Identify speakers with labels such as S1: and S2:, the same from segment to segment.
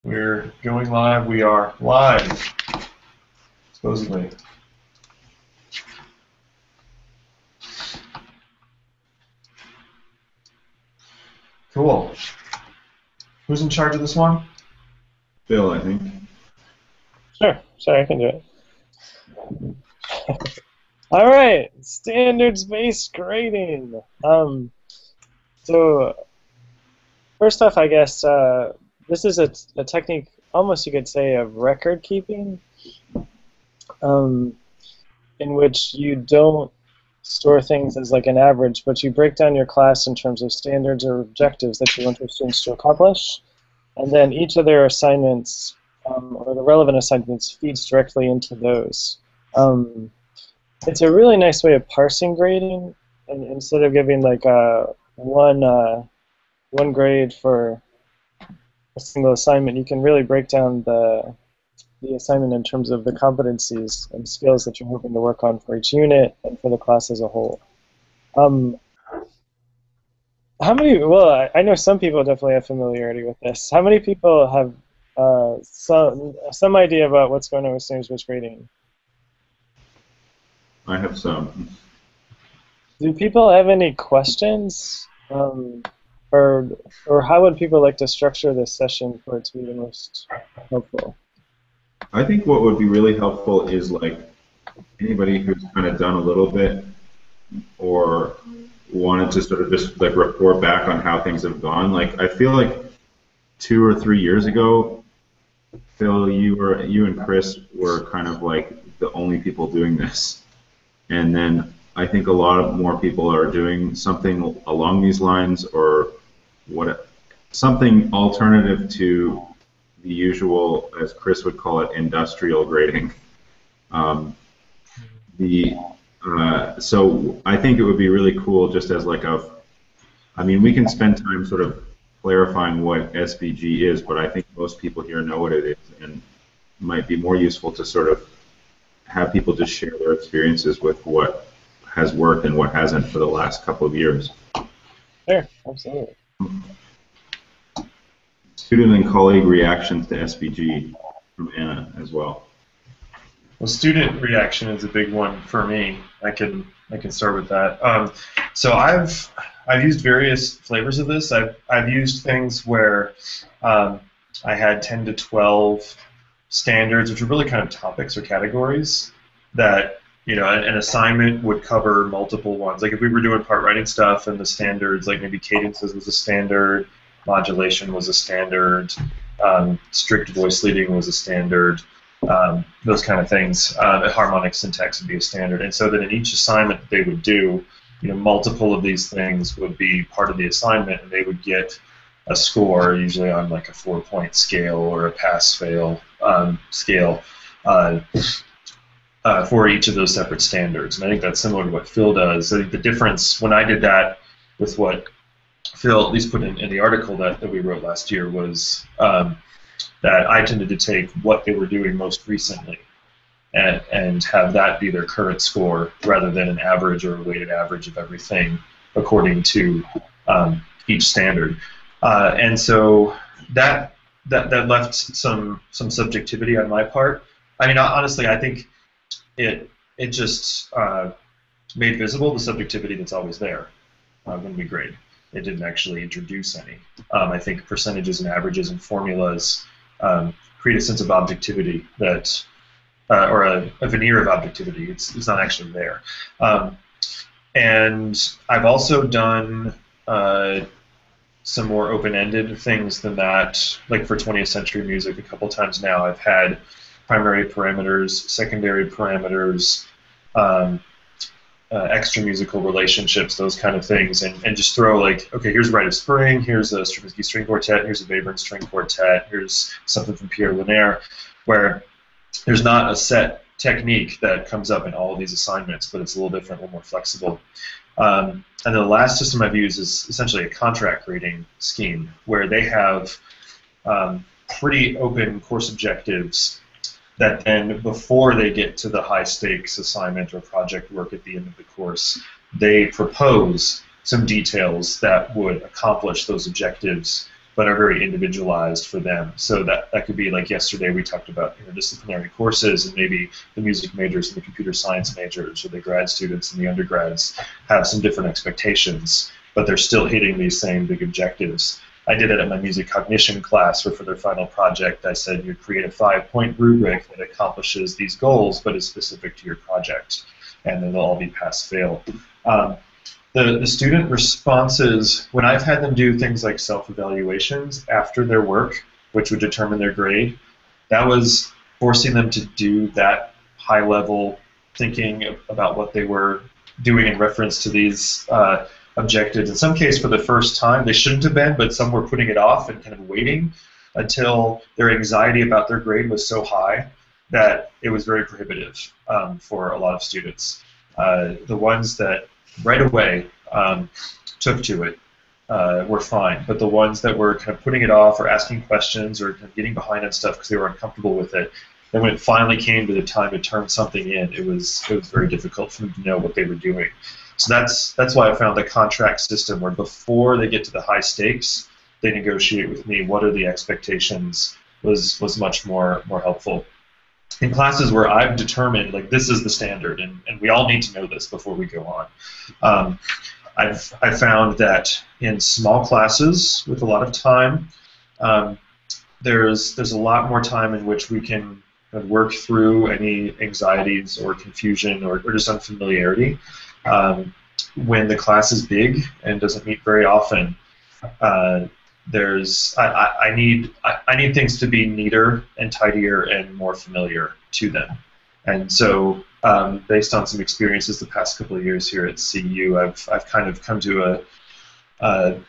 S1: We're going live. We are live, supposedly. Cool. Who's in charge of this one?
S2: Bill, I think.
S3: Sure, I can do it. All right, standards-based grading. So first off, I guess this is a technique, almost you could say, of record keeping, in which you don't store things as like an average, but you break down your class in terms of standards or objectives that you want your students to accomplish, and then each of their assignments, or the relevant assignments, feeds directly into those. It's a really nice way of parsing grading, and instead of giving like one grade for a single assignment, you can really break down the assignment in terms of the competencies and skills that you're hoping to work on for each unit and for the class as a whole. How many, well, I know some people definitely have familiarity with this. How many people have some idea about what's going on with standards-based grading?
S2: I have some.
S3: Do people have any questions? Or how would people like to structure this session for it to be the most helpful?
S2: I think what would be really helpful is like anybody who's kind of done a little bit or wanted to sort of just like report back on how things have gone. Like I feel like 2 or 3 years ago, Phil, you and Chris were kind of like the only people doing this. And then I think a lot more people are doing something along these lines, or something alternative to the usual, as Chris would call it, industrial grading. So I think it would be really cool just as like I mean, we can spend time sort of clarifying what SBG is, but I think most people here know what it is, and it might be more useful to sort of have people just share their experiences with what has worked and what hasn't for the last couple of years.
S3: Sure, absolutely.
S2: Student and colleague reactions to SBG from Anna as well.
S1: Well, student reaction is a big one for me. I can start with that. So I've used various flavors of this. I've used things where I had 10 to 12 standards, which are really kind of topics or categories that, you know, an assignment would cover multiple ones. Like if we were doing part writing stuff and the standards, like maybe cadences was a standard, modulation was a standard, strict voice leading was a standard, those kind of things. Harmonic syntax would be a standard. And so that in each assignment that they would do, you know, multiple of these things would be part of the assignment, and they would get a score, usually on like a 4-point scale or a pass-fail scale for each of those separate standards. And I think that's similar to what Phil does. I think the difference when I did that with what Phil at least put in the article that we wrote last year was that I tended to take what they were doing most recently and have that be their current score rather than an average or a weighted average of everything according to each standard. And so that left some subjectivity on my part. I mean, honestly, I think it just made visible the subjectivity that's always there when we grade. It didn't actually introduce any. I think percentages and averages and formulas create a sense of objectivity that, or a veneer of objectivity. It's not actually there. And I've also done some more open-ended things than that. Like for 20th century music, a couple times now, I've had primary parameters, secondary parameters, extra musical relationships, those kind of things, and just throw like, okay, here's Rite of Spring, here's a Stravinsky string quartet, here's a Webern string quartet, here's something from Pierre Lunaire, where there's not a set technique that comes up in all of these assignments, but it's a little different, a little more flexible. And then the last system I've used is essentially a contract grading scheme, where they have pretty open course objectives that then, before they get to the high-stakes assignment or project work at the end of the course, they propose some details that would accomplish those objectives but are very individualized for them. So that could be like yesterday we talked about interdisciplinary courses, and maybe the music majors and the computer science majors or the grad students and the undergrads have some different expectations, but they're still hitting these same big objectives. I did it at my music cognition class, where for their final project I said you create a 5-point rubric that accomplishes these goals but is specific to your project, and then they'll all be pass-fail. The student responses, when I've had them do things like self-evaluations after their work, which would determine their grade, that was forcing them to do that high-level thinking about what they were doing in reference to these objectives. In some cases, for the first time, they shouldn't have been, but some were putting it off and kind of waiting until their anxiety about their grade was so high that it was very prohibitive for a lot of students. The ones that right away took to it were fine, but the ones that were kind of putting it off or asking questions or kind of getting behind on stuff because they were uncomfortable with it, then when it finally came to the time to turn something in, it was very difficult for them to know what they were doing. So that's why I found the contract system, where before they get to the high stakes, they negotiate with me what are the expectations, was much more helpful. In classes where I've determined, like, this is the standard, and we all need to know this before we go on, I've found that in small classes with a lot of time, there's a lot more time in which we can work through any anxieties or confusion or just unfamiliarity. When the class is big and doesn't meet very often, I need things to be neater and tidier and more familiar to them. And so, based on some experiences the past couple of years here at CU, I've kind of come to a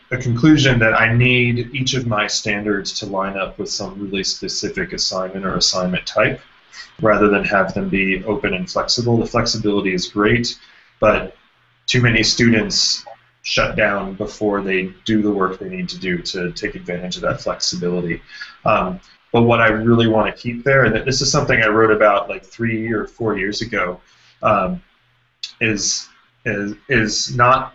S1: conclusion that I need each of my standards to line up with some really specific assignment or assignment type, rather than have them be open and flexible. The flexibility is great, but too many students shut down before they do the work they need to do to take advantage of that flexibility. But what I really want to keep there, and this is something I wrote about like 3 or 4 years ago, is not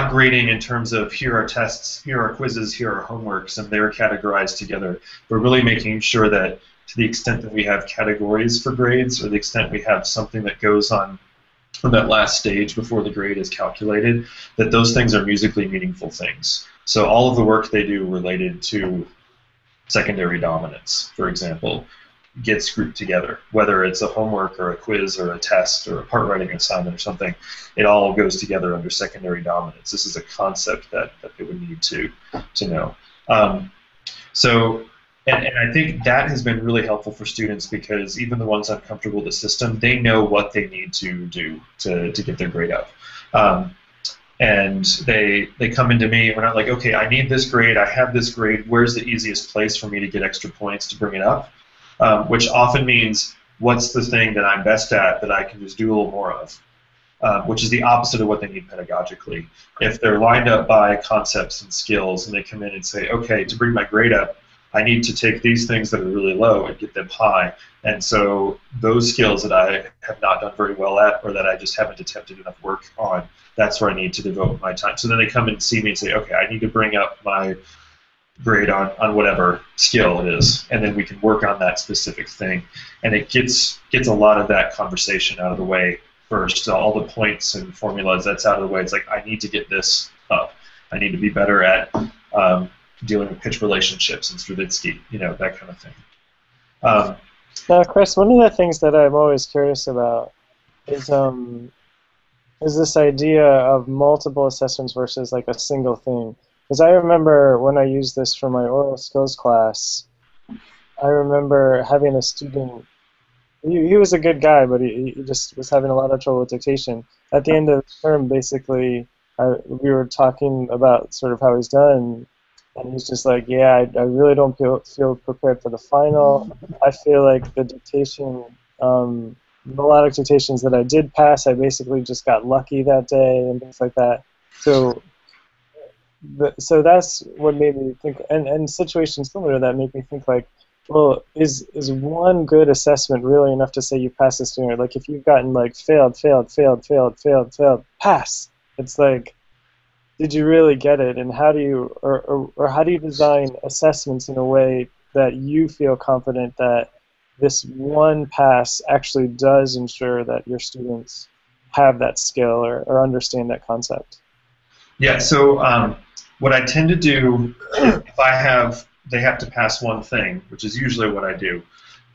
S1: grading in terms of here are tests, here are quizzes, here are homeworks, and they're categorized together. But really making sure that to the extent that we have categories for grades, or the extent we have something that goes on that last stage before the grade is calculated, that those things are musically meaningful things. So all of the work they do related to secondary dominance, for example, gets grouped together. Whether it's a homework or a quiz or a test or a part writing assignment or something, it all goes together under secondary dominance. This is a concept that they would need to know. And I think that has been really helpful for students, because even the ones uncomfortable with the system, they know what they need to do to get their grade up. And they come into me, we're not like, okay, I need this grade, I have this grade, where's the easiest place for me to get extra points to bring it up? Which often means, what's the thing that I'm best at that I can just do a little more of? Which is the opposite of what they need pedagogically. If they're lined up by concepts and skills, and they come in and say, okay, to bring my grade up, I need to take these things that are really low and get them high. And so those skills that I have not done very well at, or that I just haven't attempted enough work on, that's where I need to devote my time. So then they come and see me and say, okay, I need to bring up my grade on whatever skill it is, and then we can work on that specific thing. And it gets a lot of that conversation out of the way first. So all the points and formulas, that's out of the way. It's like, I need to get this up. I need to be better at dealing with pitch relationships and Stravinsky, that kind of thing.
S3: Now, Chris, one of the things that I'm always curious about is this idea of multiple assessments versus like a single thing. Because I remember when I used this for my oral skills class, I remember having a student, he was a good guy, but he just was having a lot of trouble with dictation. At the end of the term, basically, we were talking about sort of how he's done, and he's just like, yeah, I really don't feel prepared for the final. I feel like the dictation, melodic dictations that I did pass, I basically just got lucky that day and things like that. So that's what made me think, and situations similar to that make me think like, well, is one good assessment really enough to say you pass a student? Like if you've gotten like failed, pass. It's like, did you really get it, and how do you or how do you design assessments in a way that you feel confident that this one pass actually does ensure that your students have that skill or understand that concept?
S1: Yeah, so what I tend to do, if they have to pass one thing, which is usually what I do,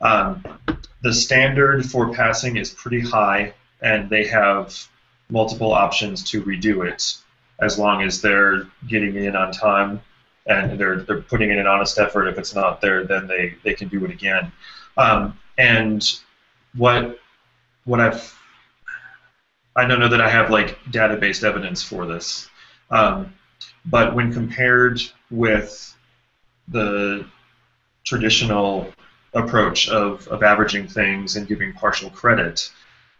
S1: the standard for passing is pretty high, and they have multiple options to redo it, as long as they're getting in on time and they're putting in an honest effort. If it's not there, then they can do it again. And what I don't know that I have like database evidence for this, but when compared with the traditional approach of averaging things and giving partial credit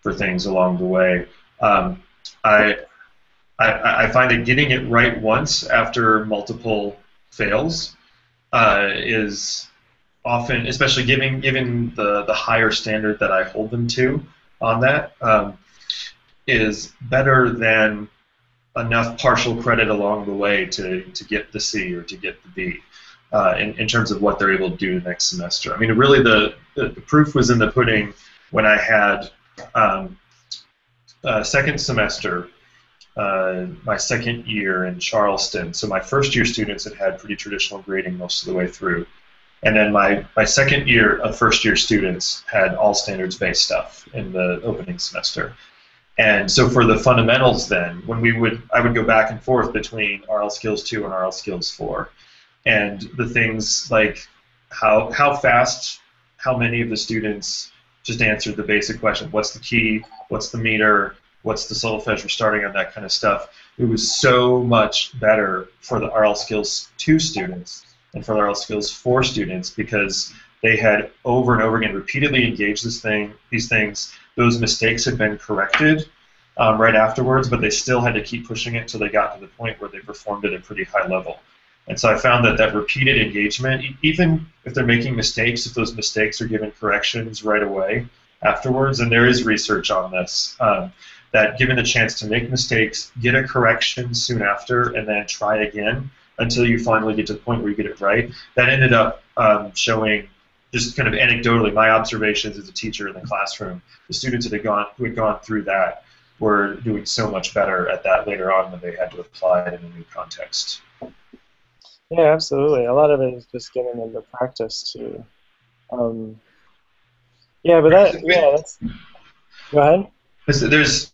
S1: for things along the way, I find that getting it right once after multiple fails is often, especially given the higher standard that I hold them to on that, is better than enough partial credit along the way to get the C or to get the B in terms of what they're able to do the next semester. I mean, really the proof was in the pudding when I had second semester, my second year in Charleston. So my first year students had pretty traditional grading most of the way through. And then my second year of first year students had all standards based stuff in the opening semester. And so for the fundamentals then, when I would go back and forth between RL Skills 2 and RL Skills 4. And the things like how fast, how many of the students just answered the basic question, what's the key, what's the meter, what's the solfege we're starting on, that kind of stuff. It was so much better for the RL Skills 2 students than for the RL Skills 4 students, because they had over and over again repeatedly engaged these things. Those mistakes had been corrected right afterwards, but they still had to keep pushing it until they got to the point where they performed at a pretty high level. And so I found that repeated engagement, even if they're making mistakes, if those mistakes are given corrections right away afterwards, and there is research on this, that given the chance to make mistakes, get a correction soon after, and then try again until you finally get to the point where you get it right, that ended up showing, just kind of anecdotally, my observations as a teacher in the classroom, the students who had gone through that were doing so much better at that later on when they had to apply it in a new context.
S3: Yeah, absolutely. A lot of it is just getting into practice too. Yeah, but that's. Go ahead.
S1: There's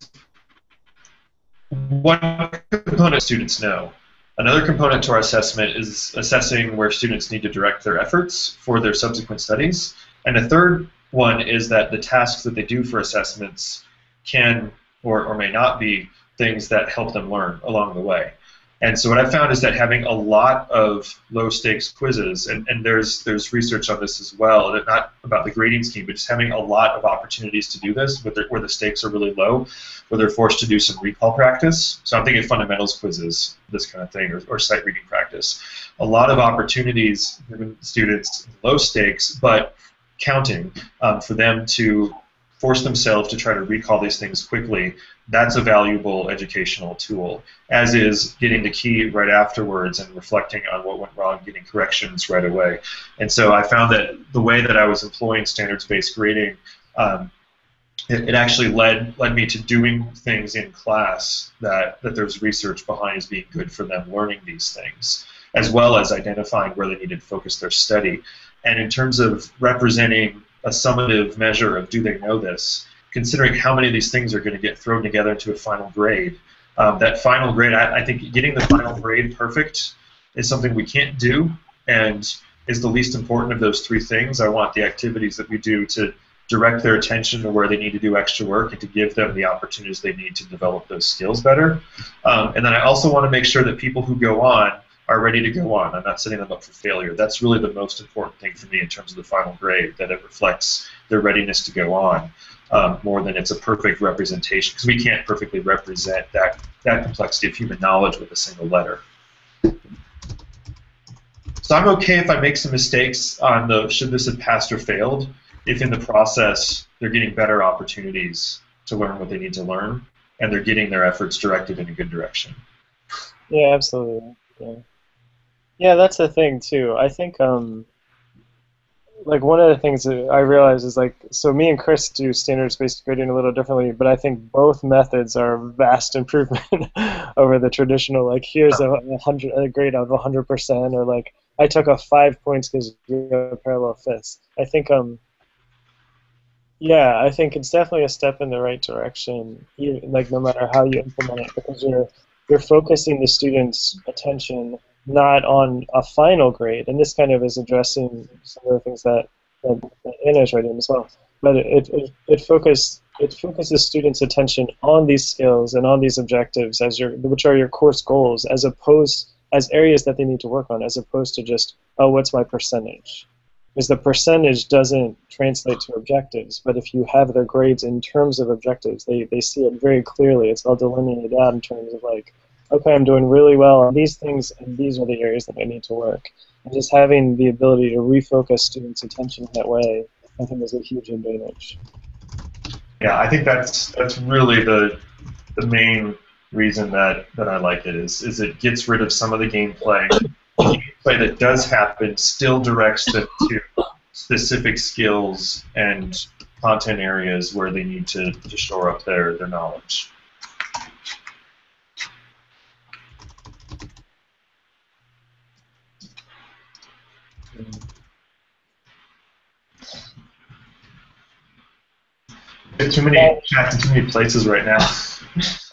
S1: one component students know. Another component to our assessment is assessing where students need to direct their efforts for their subsequent studies. And a third one is that the tasks that they do for assessments can or may not be things that help them learn along the way. And so what I found is that having a lot of low-stakes quizzes, and there's research on this as well, not about the grading scheme, but just having a lot of opportunities to do this where the stakes are really low, where they're forced to do some recall practice. So I'm thinking fundamentals quizzes, this kind of thing, or sight reading practice. A lot of opportunities for students, low stakes, but counting for them to force themselves to try to recall these things quickly. That's a valuable educational tool, as is getting the key right afterwards and reflecting on what went wrong, getting corrections right away. And so I found that the way that I was employing standards-based grading, it actually led me to doing things in class that there's research behind as being good for them learning these things, as well as identifying where they needed to focus their study. And in terms of representing a summative measure of do they know this, considering how many of these things are going to get thrown together into a final grade, that final grade, I think getting the final grade perfect is something we can't do and is the least important of those three things. I want the activities that we do to direct their attention to where they need to do extra work and to give them the opportunities they need to develop those skills better. And then I also want to make sure that people who go on are ready to go on. I'm not setting them up for failure. That's really the most important thing for me in terms of the final grade, that it reflects their readiness to go on more than it's a perfect representation, because we can't perfectly represent that complexity of human knowledge with a single letter. So I'm okay if I make some mistakes on the should this have passed or failed, if in the process they're getting better opportunities to learn what they need to learn and they're getting their efforts directed in a good direction.
S3: Yeah, absolutely. Yeah. Yeah, that's the thing too. I think like one of the things that I realize is like so me and Chris do standards-based grading a little differently, but I think both methods are a vast improvement over the traditional like here's a grade of 100% or like I took a 5 points because you have parallel fifths. I think yeah, I think it's definitely a step in the right direction, like no matter how you implement it, because you're focusing the student's attention not on a final grade, and this kind of is addressing some of the things that Anna is writing as well. But it focuses students' attention on these skills and on these objectives which are your course goals, as areas that they need to work on, as opposed to just, oh, what's my percentage? Because the percentage doesn't translate to objectives, but if you have their grades in terms of objectives, they see it very clearly. It's all delineated out in terms of like, okay, I'm doing really well on these things, and these are the areas that I need to work. And just having the ability to refocus students' attention that way, I think is a huge advantage.
S1: Yeah, I think that's really the main reason that I like it is it gets rid of some of the gameplay. The gameplay that does happen still directs them to specific skills and content areas where they need to shore up their knowledge. There's too many chats in too many places right now.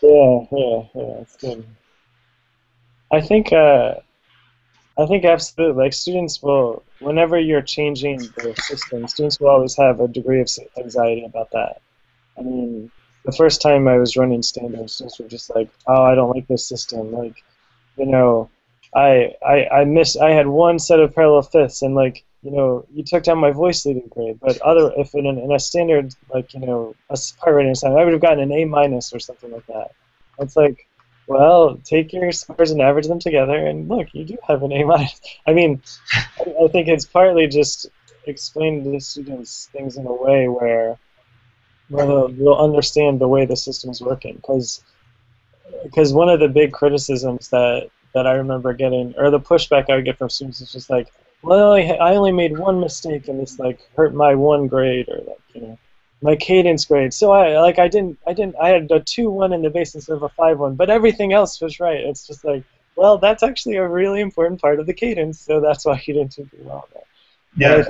S3: Yeah, it's good. I think absolutely. Like students will, whenever you're changing the system, students will always have a degree of anxiety about that. I mean, the first time I was running standards, students were just like, "Oh, I don't like this system." Like, you know, I had one set of parallel fifths, and like, you know, you took down my voice leading grade. But if in a standard, like, you know, a part rating assignment, I would have gotten an A- or something like that. It's like, well, take your scores and average them together, and look, you do have an A-. I mean, I think it's partly just explaining to the students things in a way where they'll understand the way the system's working. Because one of the big criticisms that I remember getting, or the pushback I would get from students, is just like, well, I only made one mistake, and this like hurt my one grade, or like, you know, my cadence grade. So I had a 2-1 in the base instead of a 5-1, but everything else was right. It's just like, well, that's actually a really important part of the cadence, so that's why you didn't do well there. Yeah.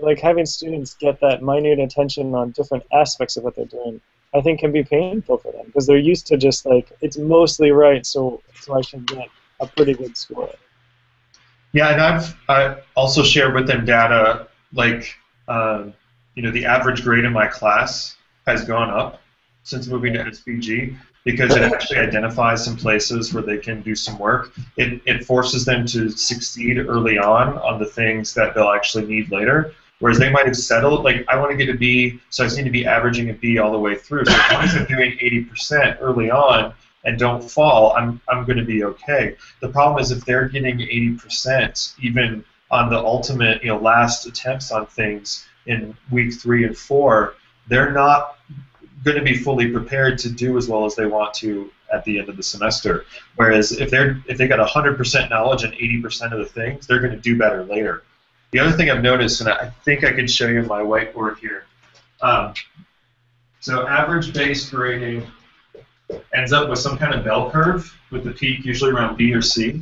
S3: Like having students get that minute attention on different aspects of what they're doing, I think can be painful for them because they're used to just like, it's mostly right, so I should get a pretty good score.
S1: Yeah, and I've also shared with them data like. You know, the average grade in my class has gone up since moving to SVG because it actually identifies some places where they can do some work. It forces them to succeed early on the things that they'll actually need later, whereas they might have settled, like, I want to get a B, so I just need to be averaging a B all the way through. So as long as I'm doing 80% early on and don't fall, I'm going to be okay. The problem is if they're getting 80% even on the ultimate, you know, last attempts on things, in week 3 and 4, they're not going to be fully prepared to do as well as they want to at the end of the semester. Whereas if they got 100% knowledge and 80% of the things, they're going to do better later. The other thing I've noticed, and I think I can show you my whiteboard here. So average base grading ends up with some kind of bell curve with the peak usually around B or C.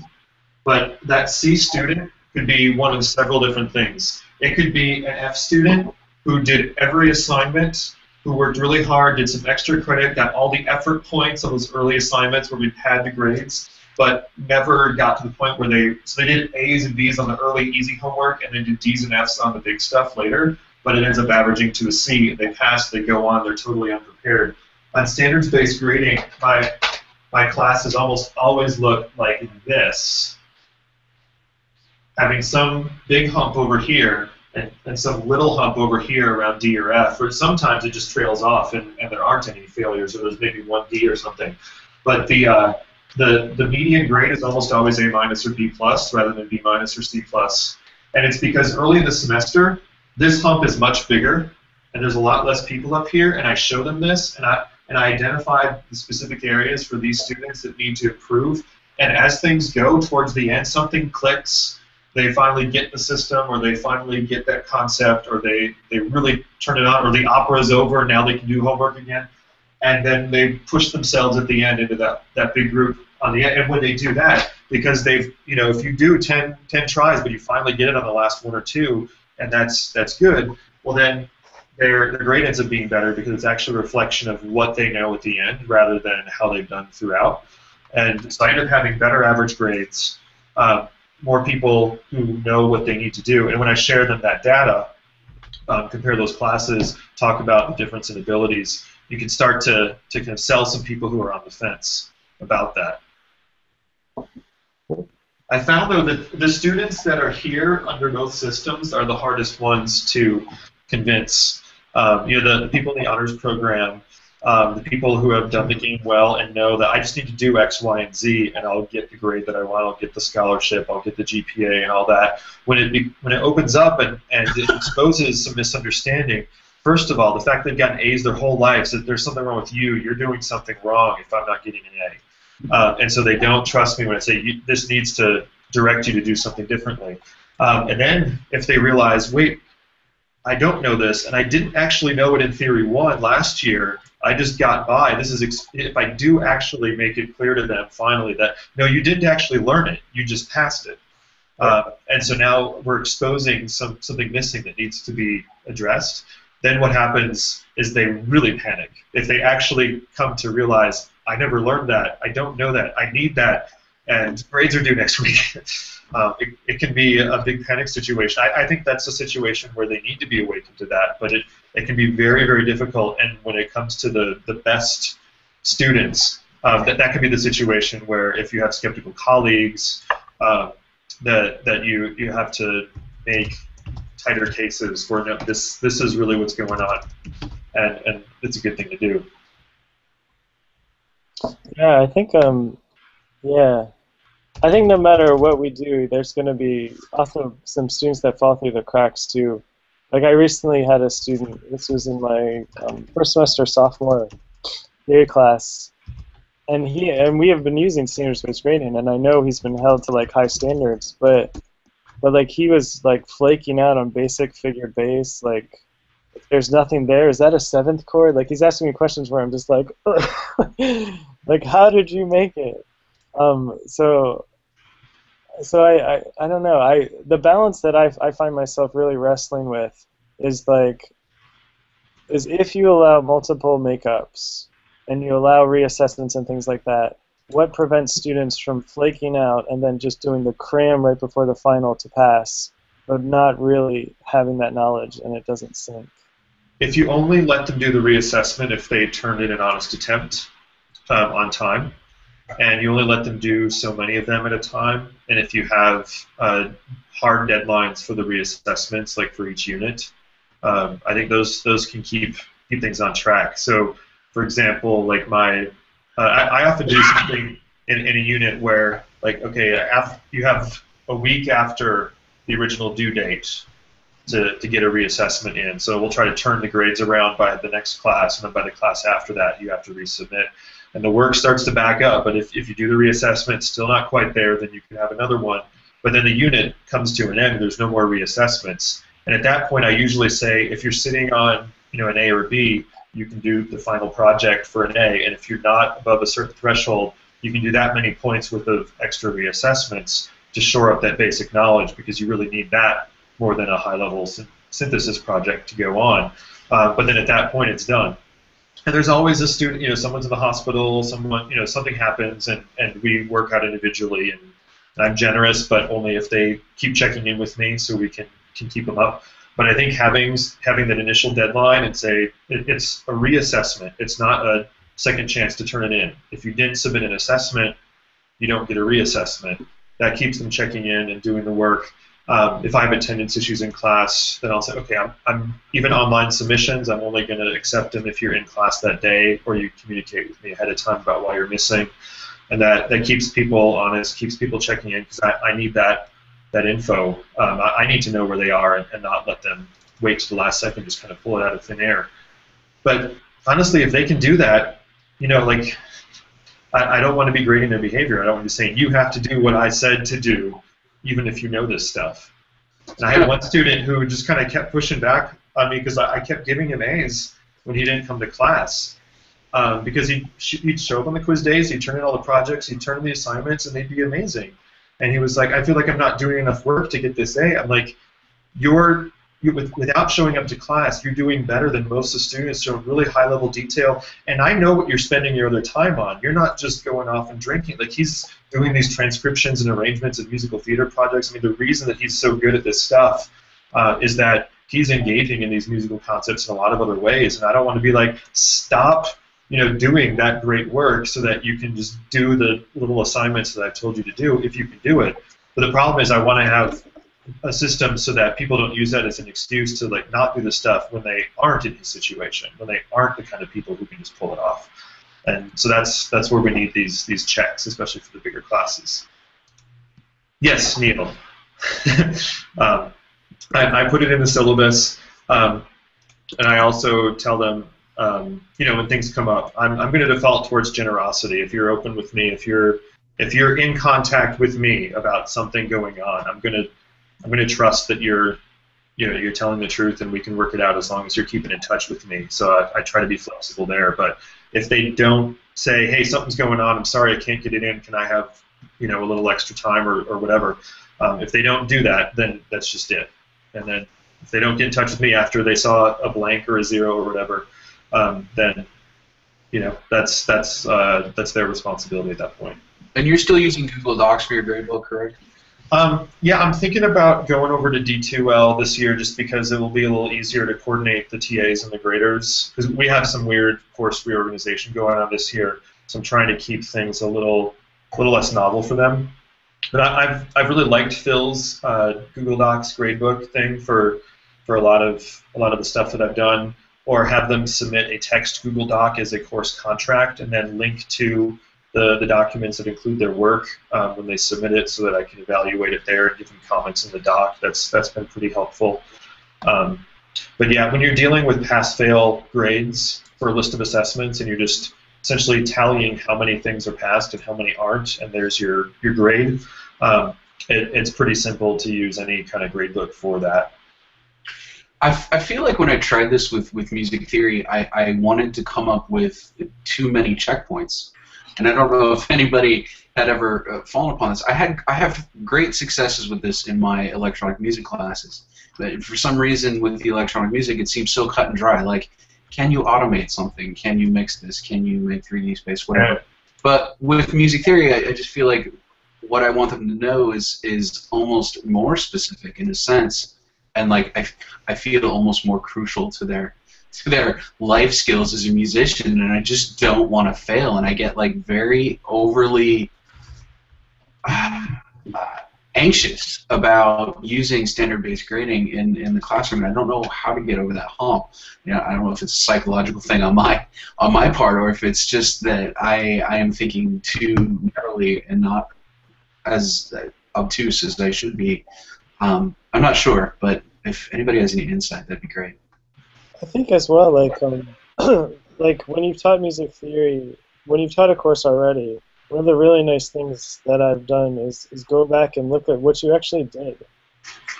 S1: But that C student could be one of several different things. It could be an F student who did every assignment, who worked really hard, did some extra credit, got all the effort points on those early assignments where we had the grades, but never got to the point where they did A's and B's on the early easy homework and then did D's and F's on the big stuff later, but it ends up averaging to a C. They pass, they go on, they're totally unprepared. On standards-based grading, my classes almost always look like this, having some big hump over here and some little hump over here around D or F, or sometimes it just trails off and there aren't any failures, or there's maybe one D or something. But the median grade is almost always A- or B+ rather than B- or C+. And it's because early in the semester, this hump is much bigger, and there's a lot less people up here, and I show them this, and and I identified the specific areas for these students that need to improve. And as things go towards the end, something clicks. They finally get the system, or they finally get that concept, or they really turn it on, or the opera is over and now they can do homework again. And then they push themselves at the end into that big group on the end. And when they do that, because they've, if you do 10 tries, but you finally get it on the last one or two, and that's good, well then their grade ends up being better because it's actually a reflection of what they know at the end rather than how they've done throughout. And so I end up having better average grades, more people who know what they need to do. And when I share them that data, compare those classes, talk about the difference in abilities, you can start to kind of sell some people who are on the fence about that. I found, though, that the students that are here under both systems are the hardest ones to convince. The people in the honors program, the people who have done the game well and know that I just need to do X, Y, and Z, and I'll get the grade that I want, I'll get the scholarship, I'll get the GPA and all that. When it opens up and it exposes some misunderstanding, first of all, the fact they've gotten A's their whole life, so there's something wrong with you, you're doing something wrong if I'm not getting an A. And so they don't trust me when I say, this needs to direct you to do something differently. And then if they realize, wait, I don't know this, and I didn't actually know it in Theory 1 last year, I just got by. This is if I do actually make it clear to them finally that, no, you didn't actually learn it, you just passed it. And so now we're exposing something missing that needs to be addressed. Then what happens is they really panic. If they actually come to realize, I never learned that, I don't know that, I need that, and grades are due next week, it can be a big panic situation. I think that's a situation where they need to be awakened to that, but it can be very, very difficult, and when it comes to the best students, that can be the situation where if you have skeptical colleagues, that you have to make tighter cases where no, this is really what's going on, and it's a good thing to do.
S3: Yeah, I think I think no matter what we do, there's going to be also some students that fall through the cracks too. Like I recently had a student, this was in my first semester sophomore theory class, and we have been using standards-based grading, and I know he's been held to like high standards, but like he was like flaking out on basic figured base, like if there's nothing there, is that a seventh chord? Like he's asking me questions where I'm just like, like how did you make it? So I don't know. The balance that I find myself really wrestling with is if you allow multiple makeups and you allow reassessments and things like that, what prevents students from flaking out and then just doing the cram right before the final to pass, but not really having that knowledge and it doesn't sink?
S1: If you only let them do the reassessment if they turned in an honest attempt on time, and you only let them do so many of them at a time, and if you have hard deadlines for the reassessments, like for each unit, I think those can keep things on track. So, for example, like I often do something in a unit where, like, okay, you have a week after the original due date to get a reassessment in. So we'll try to turn the grades around by the next class, and then by the class after that, you have to resubmit. And the work starts to back up, but if you do the reassessment, still not quite there, then you can have another one. But then the unit comes to an end, and there's no more reassessments. And at that point, I usually say, if you're sitting on an A or B, you can do the final project for an A, and if you're not above a certain threshold, you can do that many points worth of extra reassessments to shore up that basic knowledge, because you really need that more than a high-level synthesis project to go on. But then at that point, it's done. And there's always a student, someone's in the hospital, someone, something happens, and we work out individually, and I'm generous, but only if they keep checking in with me so we can keep them up. But I think having that initial deadline and say it's a reassessment, it's not a second chance to turn it in. If you didn't submit an assessment, you don't get a reassessment. That keeps them checking in and doing the work. If I have attendance issues in class, then I'll say, okay, I'm even online submissions, I'm only going to accept them if you're in class that day, or you communicate with me ahead of time about why you're missing. And that keeps people honest, keeps people checking in, because I need that info. I need to know where they are and not let them wait to the last second, just kind of pull it out of thin air. But honestly, if they can do that, like, I don't want to be grading their behavior. I don't want to be saying, you have to do what I said to do, even if you know this stuff. And I had one student who just kind of kept pushing back on me because I kept giving him A's when he didn't come to class. Because he'd show up on the quiz days, he'd turn in all the projects, he'd turn in the assignments, and they'd be amazing. And he was like, I feel like I'm not doing enough work to get this A. I'm like, without showing up to class, you're doing better than most of the students, showing really high-level detail. And I know what you're spending your other time on. You're not just going off and drinking. Like, he's doing these transcriptions and arrangements of musical theater projects. I mean, the reason that he's so good at this stuff is that he's engaging in these musical concepts in a lot of other ways. And I don't want to be like, stop, doing that great work so that you can just do the little assignments that I've told you to do if you can do it. But the problem is I want to have a system so that people don't use that as an excuse to like not do the stuff when they aren't in his situation, when they aren't the kind of people who can just pull it off. And so that's where we need these checks, especially for the bigger classes. Yes, Neil. I put it in the syllabus, and I also tell them, when things come up, I'm going to default towards generosity. If you're open with me, if you're in contact with me about something going on, I'm going to trust that you're telling the truth and we can work it out as long as you're keeping in touch with me. So I try to be flexible there. But if they don't say, hey, something's going on, I'm sorry, I can't get it in, can I have a little extra time or whatever, if they don't do that, then that's just it. And then if they don't get in touch with me after they saw a blank or a 0 or whatever, then that's their responsibility at that point.
S4: And you're still using Google Docs for your gradebook, correct?
S1: Yeah, I'm thinking about going over to D2L this year just because it will be a little easier to coordinate the TAs and the graders, because we have some weird course reorganization going on this year, so I'm trying to keep things a little less novel for them. But I've really liked Phil's Google Docs gradebook thing for a lot of the stuff that I've done, or have them submit a text Google Doc as a course contract and then link to the documents that include their work when they submit it, so that I can evaluate it there and give them comments in the doc. That's been pretty helpful. But yeah, when you're dealing with pass-fail grades for a list of assessments and you're just essentially tallying how many things are passed and how many aren't, and there's your grade, it's pretty simple to use any kind of gradebook for that.
S4: I feel like when I tried this with music theory, I wanted to come up with too many checkpoints. And I don't know if anybody had ever fallen upon this. I have great successes with this in my electronic music classes. But for some reason, with the electronic music, it seems so cut and dry. Like, can you automate something? Can you mix this? Can you make 3D space? Whatever. Yeah. But with music theory, I just feel like what I want them to know is almost more specific in a sense, and like I feel almost more crucial to their life skills as a musician, and I just don't want to fail, and I get like very overly anxious about using standard-based grading in the classroom, and I don't know how to get over that hump. I don't know if it's a psychological thing on my part, or if it's just that I am thinking too narrowly and not as obtuse as I should be. I'm not sure, but if anybody has any insight, that'd be great.
S3: I think as well, like when you've taught music theory, when you've taught a course already, one of the really nice things that I've done is go back and look at what you actually did.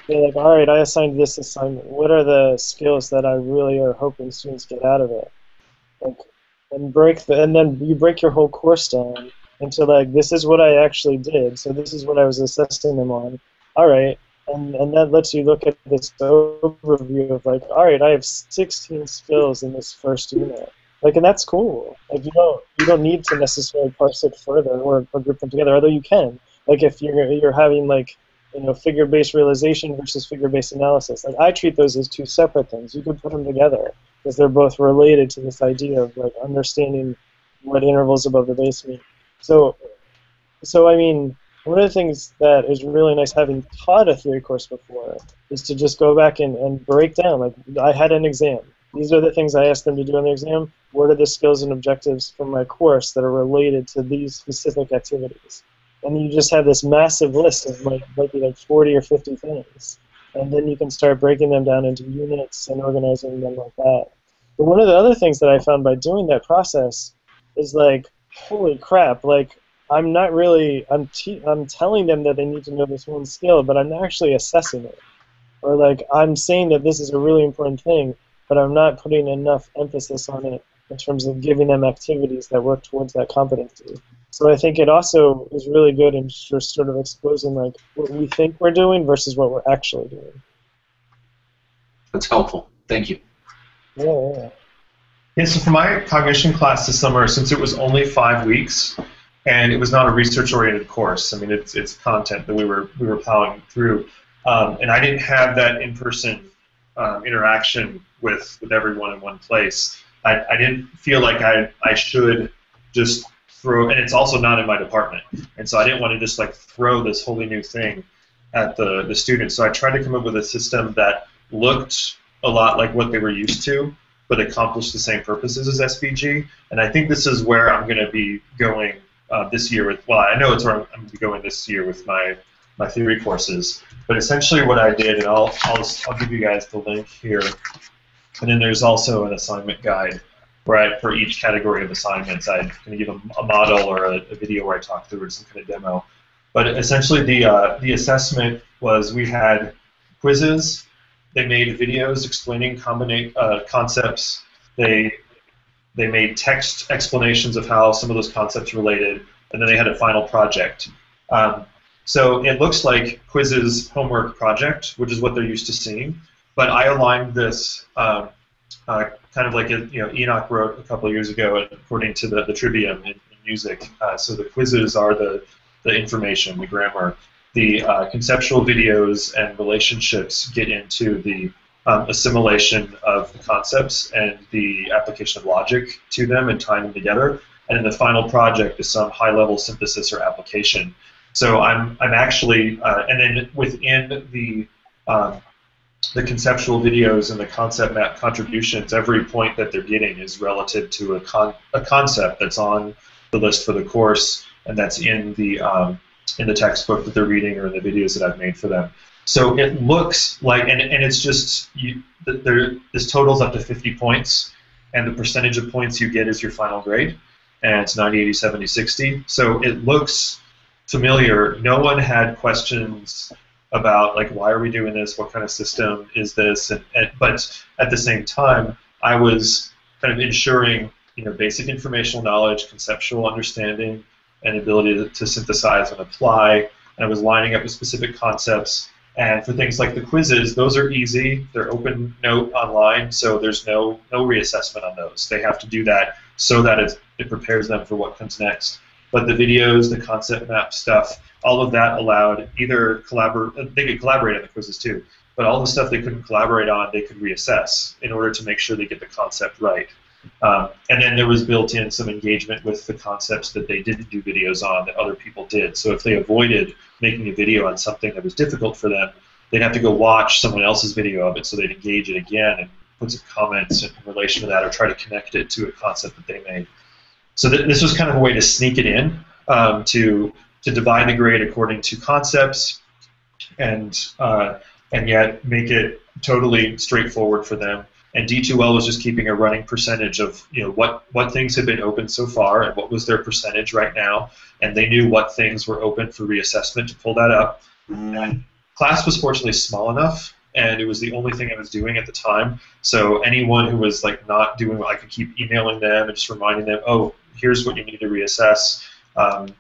S3: You're like, all right, I assigned this assignment. What are the skills that I really are hoping students get out of it? And then you break your whole course down into like, this is what I actually did. So this is what I was assessing them on. All right. And that lets you look at this overview of like, all right, I have 16 skills in this first unit. Like, and that's cool. Like, you don't need to necessarily parse it further or group them together, although you can. Like, if you're having like, figure-based realization versus figure-based analysis. Like, I treat those as two separate things. You could put them together because they're both related to this idea of like understanding what intervals above the bass mean. So I mean, one of the things that is really nice having taught a theory course before is to just go back and break down. Like, I had an exam. These are the things I asked them to do in the exam. What are the skills and objectives from my course that are related to these specific activities? And you just have this massive list of might be like 40 or 50 things. And then you can start breaking them down into units and organizing them like that. But one of the other things that I found by doing that process is like, holy crap, like I'm not really, I'm telling them that they need to know this one skill, but I'm not actually assessing it. Or like I'm saying that this is a really important thing, but I'm not putting enough emphasis on it in terms of giving them activities that work towards that competency. So I think it also is really good in just sort of exposing like what we think we're doing versus what we're actually doing.
S4: That's helpful. Thank you.
S3: Yeah.
S1: Yeah, so for my cognition class this summer, since it was only 5 weeks, and it was not a research-oriented course, I mean, it's content that we were plowing through, and I didn't have that in-person interaction with everyone in one place. I didn't feel like I should just throw, and it's also not in my department, and so I didn't want to just like throw this wholly new thing at the students. So I tried to come up with a system that looked a lot like what they were used to, but accomplished the same purposes as SVG. And I think this is where I'm going to be going this year with, well, I know it's where I'm going to be going this year with my theory courses. But essentially what I did, and I'll give you guys the link here, and then there's also an assignment guide where for each category of assignments, I'm going to give a model or a video where I talk through it, some kind of demo. But essentially the assessment was we had quizzes. They made videos explaining concepts. They made text explanations of how some of those concepts related, and then they had a final project. So it looks like quizzes homework project, which is what they're used to seeing. But I aligned this kind of like Enoch wrote a couple of years ago, according to the trivium in music. So the quizzes are the information, the grammar. The conceptual videos and relationships get into the assimilation of the concepts and the application of logic to them and tying them together. And then the final project is some high-level synthesis or application. So I'm actually, and then within the conceptual videos and the concept map contributions, every point that they're getting is relative to a concept that's on the list for the course and that's in the textbook that they're reading or in the videos that I've made for them. So it looks like, and it's just, this totals up to 50 points, and the percentage of points you get is your final grade, and it's 90, 80, 70, 60. So it looks familiar. No one had questions about, like, why are we doing this? What kind of system is this? But at the same time, I was kind of ensuring, basic informational knowledge, conceptual understanding, and ability to synthesize and apply. And I was lining up with specific concepts. And for things like the quizzes, those are easy. They're open note online, so there's no reassessment on those. They have to do that so that it prepares them for what comes next. But the videos, the concept map stuff, all of that allowed either they could collaborate on the quizzes too, but all the stuff they couldn't collaborate on, they could reassess in order to make sure they get the concept right. And then there was built in some engagement with the concepts that they didn't do videos on that other people did. So if they avoided making a video on something that was difficult for them, they'd have to go watch someone else's video of it so they'd engage it again and put some comments in relation to that or try to connect it to a concept that they made. So this was kind of a way to sneak it in, to divide the grade according to concepts and yet make it totally straightforward for them. And D2L was just keeping a running percentage of what things had been open so far and what was their percentage right now, and they knew what things were open for reassessment to pull that up. And class was fortunately small enough, and it was the only thing I was doing at the time. So anyone who was like not doing what, I could keep emailing them and just reminding them, oh, here's what you need to reassess.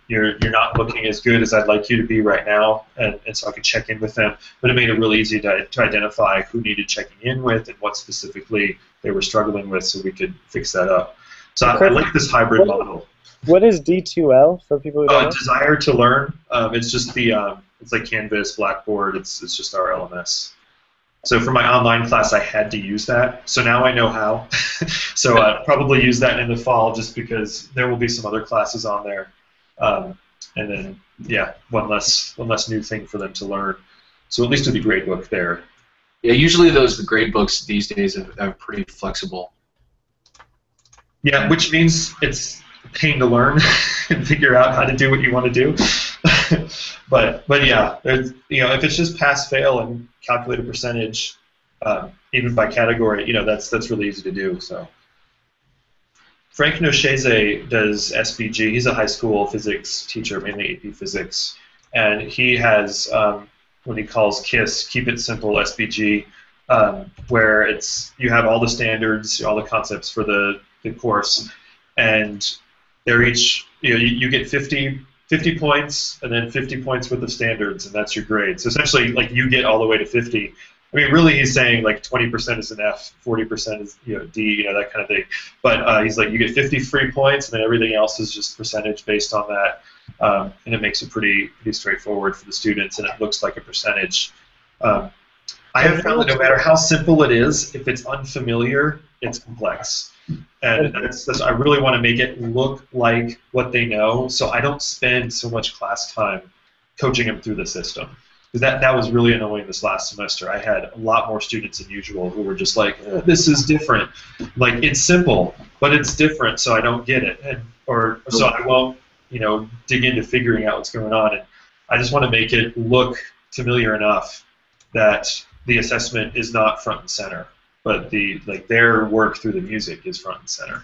S1: You're not looking as good as I'd like you to be right now, and so I could check in with them. But it made it really easy to identify who needed checking in with and what specifically they were struggling with, so we could fix that up. So I like this hybrid model.
S3: What is D2L for people who don't know?
S1: Desire to learn. It's just it's like Canvas, Blackboard. It's just our LMS. So for my online class, I had to use that. So now I know how. So I'll probably use that in the fall, just because there will be some other classes on there. And then, yeah, one less new thing for them to learn. So at least with the gradebook there.
S4: Yeah, usually the gradebooks these days are pretty flexible.
S1: Yeah, which means it's a pain to learn and figure out how to do what you want to do. but yeah, if it's just pass fail and calculate a percentage, even by category, that's really easy to do. So. Frank Nochese does SPG. He's a high school physics teacher, mainly AP physics, and he has what he calls KISS, Keep It Simple SPG, where you have all the standards, all the concepts for the course, and they're each you get 50 points and then 50 points worth of standards, and that's your grade. So essentially, like, you get all the way to 50. I mean, really, he's saying like 20% is an F, 40% is D, that kind of thing. But he's like, you get 50 free points, and then everything else is just percentage based on that, and it makes it pretty straightforward for the students, and it looks like a percentage. I have found that no matter how simple it is, if it's unfamiliar, it's complex. And I really want to make it look like what they know, so I don't spend so much class time coaching them through the system. Because that was really annoying this last semester. I had a lot more students than usual who were just like, this is different. Like, it's simple, but it's different, so I don't get it. So I won't, dig into figuring out what's going on. And I just want to make it look familiar enough that the assessment is not front and center, but their work through the music is front and center.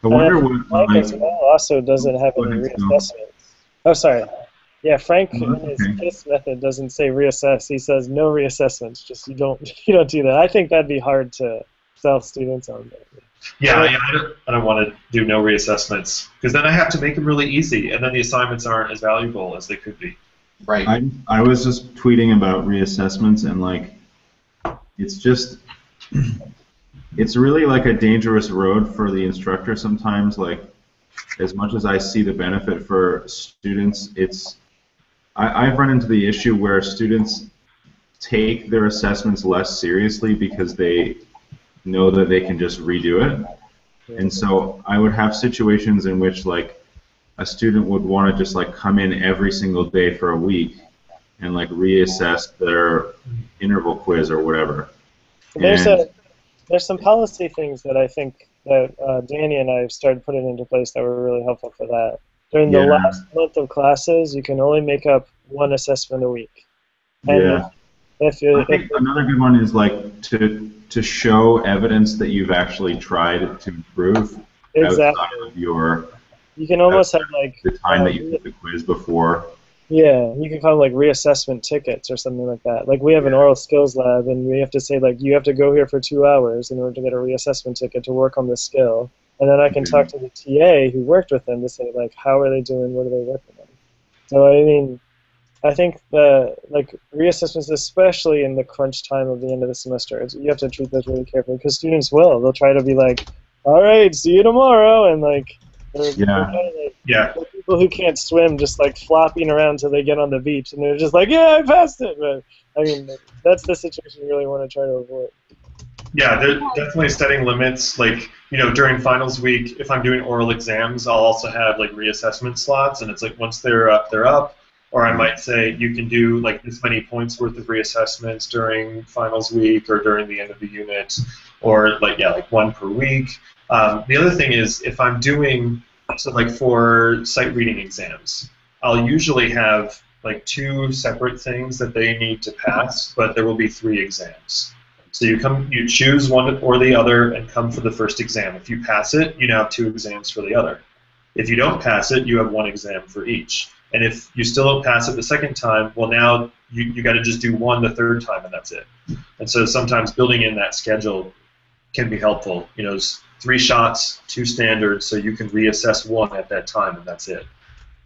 S2: I wonder what
S3: Frank as well also doesn't have any reassessments. Oh, sorry. Yeah, Frank in his KISS method doesn't say reassess. He says no reassessments. Just you don't do that. I think that'd be hard to sell students on.
S1: Yeah, I don't want to do no reassessments, because then I have to make them really easy, and then the assignments aren't as valuable as they could be.
S4: Right.
S2: I was just tweeting about reassessments, and like, it's really like a dangerous road for the instructor sometimes. Like, as much as I see the benefit for students, I've run into the issue where students take their assessments less seriously because they know that they can just redo it. And so I would have situations in which, like, a student would want to just like come in every single day for a week and like reassess their interval quiz or whatever.
S3: There's some policy things that I think that Danny and I have started putting into place that were really helpful for that. During the last month of classes, you can only make up one assessment a week. And
S2: I think another good one is like to show evidence that you've actually tried to improve outside of your.
S3: You can almost have like
S2: the time that you took the quiz before.
S3: Yeah, you can call them like reassessment tickets or something like that. Like, we have an oral skills lab, and we have to say, like, you have to go here for 2 hours in order to get a reassessment ticket to work on this skill. And then I can talk to the TA who worked with them to say, like, how are they doing? What are they working on? So, I mean, I think like, reassessments, especially in the crunch time of the end of the semester, you have to treat those really carefully, because students will. They'll try to be like, all right, see you tomorrow, and like, people who can't swim just like flopping around till they get on the beach, and they're just like, yeah, I passed it. But I mean, that's the situation you really want to try to avoid.
S1: Yeah, they're definitely setting limits. Like, during finals week, if I'm doing oral exams, I'll also have like reassessment slots, and it's like once they're up, they're up. Or I might say you can do like this many points worth of reassessments during finals week or during the end of the unit, or like one per week. The other thing is, if I'm doing, so like for sight reading exams, I'll usually have like 2 separate things that they need to pass, but there will be 3 exams. So you choose one or the other and come for the first exam. If you pass it, you now have 2 exams for the other. If you don't pass it, you have 1 exam for each. And if you still don't pass it the second time, well, now you got to just do 1 the third time, and that's it. And so sometimes building in that schedule can be helpful. It's 3 shots, 2 standards, so you can reassess 1 at that time, and that's it.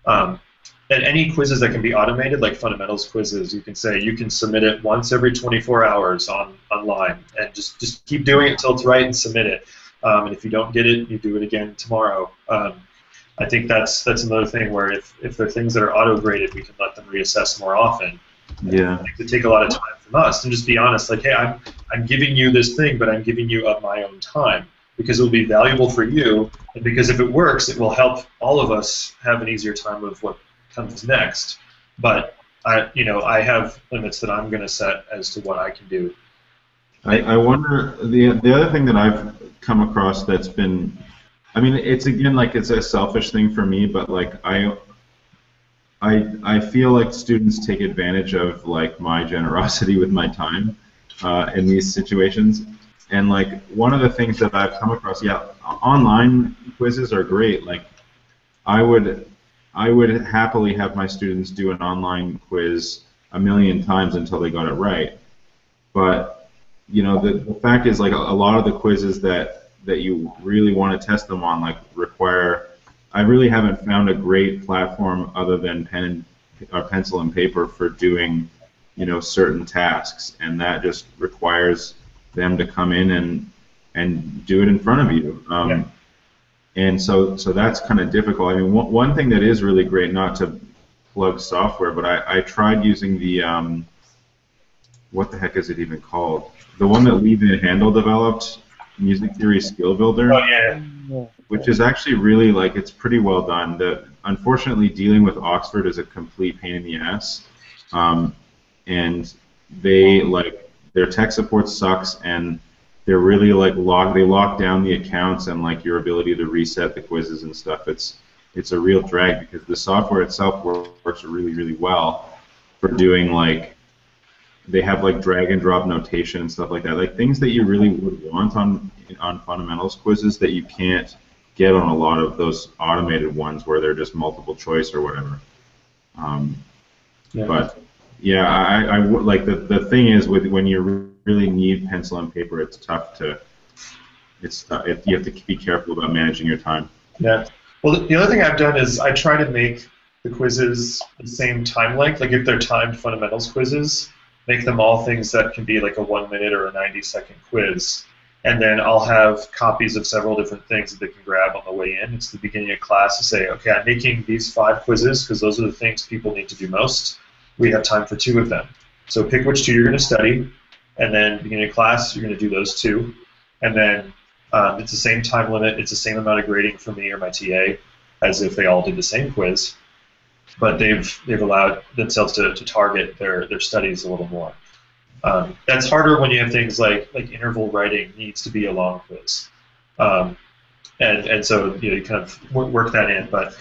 S1: And any quizzes that can be automated, like fundamentals quizzes, you can say you can submit it once every 24 hours online, and just keep doing it until it's right and submit it. And if you don't get it, you do it again tomorrow. I think that's another thing where if there are things that are auto-graded, we can let them reassess more often.
S2: Yeah.
S1: It could take a lot of time from us, and just be honest, like, hey, I'm giving you this thing, but I'm giving you of my own time, because it will be valuable for you, and because if it works, it will help all of us have an easier time of what comes next. But I have limits that I'm going to set as to what I can do.
S2: I wonder, the other thing that I've come across that's been, I mean, it's again like it's a selfish thing for me, but like I feel like students take advantage of like my generosity with my time in these situations. And like one of the things that I've come across, yeah, online quizzes are great. Like I would happily have my students do an online quiz a million times until they got it right. But you know, the fact is, like a lot of the quizzes that you really want to test them on, like require. I really haven't found a great platform other than pencil and paper for doing, you know, certain tasks, and that just requires them to come in and do it in front of you.
S1: Yeah.
S2: And so that's kind of difficult. I mean, one thing that is really great, not to plug software, but I tried using the what the heck is it even called? The one that Lee Van Handel developed, Music Theory Skill Builder.
S1: Oh yeah.
S2: Which is actually really, like, it's pretty well done. Unfortunately, dealing with Oxford is a complete pain in the ass, and they, like, their tech support sucks, and they're really like they lock down the accounts and like your ability to reset the quizzes and stuff. It's a real drag because the software itself works really, really well for doing, like, they have like drag and drop notation and stuff like that, like things that you really would want on fundamentals quizzes that you can't get on a lot of those automated ones where they're just multiple choice or whatever. But yeah, I like the thing is when you really need pencil and paper, it's tough to. You have to be careful about managing your time.
S1: Yeah. Well, the other thing I've done is I try to make the quizzes the same time length. Like if they're timed fundamentals quizzes, make them all things that can be like a 1 minute or a 90-second quiz. And then I'll have copies of several different things that they can grab on the way in. It's the beginning of class to say, okay, I'm making these 5 quizzes because those are the things people need to do most. We have time for 2 of them. So pick which 2 you're going to study, and then beginning of class, you're going to do those 2. And then it's the same time limit, it's the same amount of grading for me or my TA as if they all did the same quiz. But they've allowed themselves to target their studies a little more. That's harder when you have things like interval writing needs to be a long quiz, and so you kind of work that in. But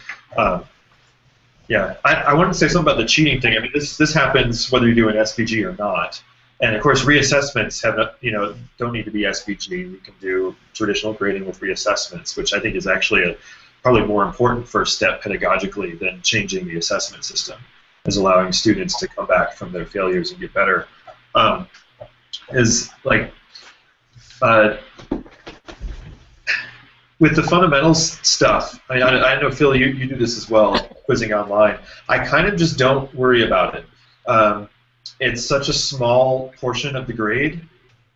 S1: yeah, I wanted to say something about the cheating thing. I mean, this happens whether you do an SVG or not, and of course reassessments don't need to be SVG. You can do traditional grading with reassessments, which I think is actually probably more important first step pedagogically than changing the assessment system, is allowing students to come back from their failures and get better. Is like with the fundamentals stuff. I know, Phil, you do this as well, quizzing online. I kind of just don't worry about it. It's such a small portion of the grade,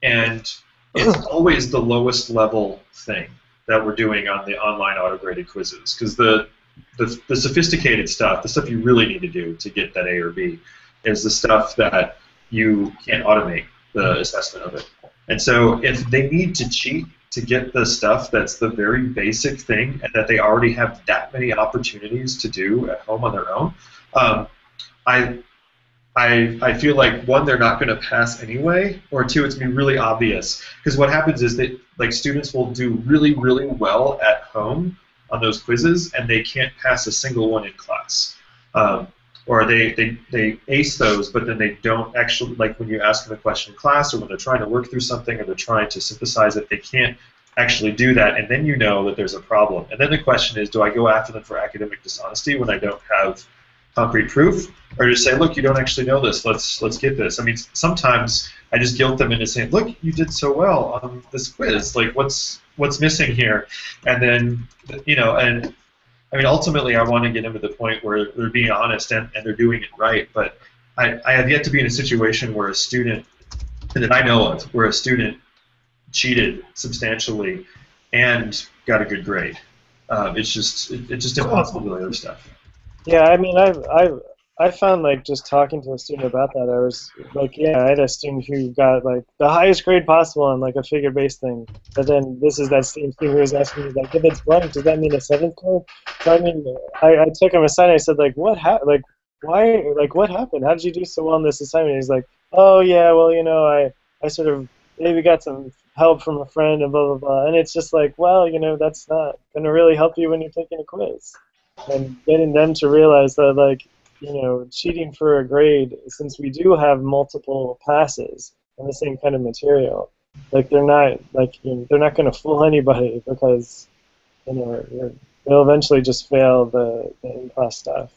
S1: and it's always the lowest level thing that we're doing on the online auto-graded quizzes, because the sophisticated stuff, the stuff you really need to do to get that A or B, is the stuff that you can't automate the assessment of it. And so if they need to cheat to get the stuff that's the very basic thing and that they already have that many opportunities to do at home on their own, I feel like, one, they're not going to pass anyway, or 2, it's going to be really obvious. Because what happens is that like students will do really, really well at home on those quizzes, and they can't pass a single one in class. Or they ace those, but then they don't actually, like when you ask them a question in class, or when they're trying to work through something, or they're trying to synthesize it, they can't actually do that, and then you know that there's a problem. And then the question is, do I go after them for academic dishonesty when I don't have concrete proof, or just say, look, you don't actually know this, let's get this? I mean, sometimes I just guilt them into saying, look, you did so well on this quiz, like what's missing here? And then, and I mean, ultimately, I want to get them to the point where they're being honest and they're doing it right. But I have yet to be in a situation where a student, and that I know of, where a student cheated substantially and got a good grade. It's just impossible to do the other stuff.
S3: Yeah, I mean, I found, like, just talking to a student about that, I was like, yeah, I had a student who got like the highest grade possible on like a figure-based thing, but then this is that same student who was asking me, like, if it's blank, does that mean a 7th grade? So I mean, I took him aside and I said, like, what happened? Like, what happened? How did you do so well on this assignment? And he's like, oh yeah, well, I sort of maybe got some help from a friend and blah blah blah. And it's just like, well, that's not going to really help you when you're taking a quiz. And getting them to realize that, like, cheating for a grade, since we do have multiple passes on the same kind of material, Like they're not they're not going to fool anybody because they'll eventually just fail the in-class stuff.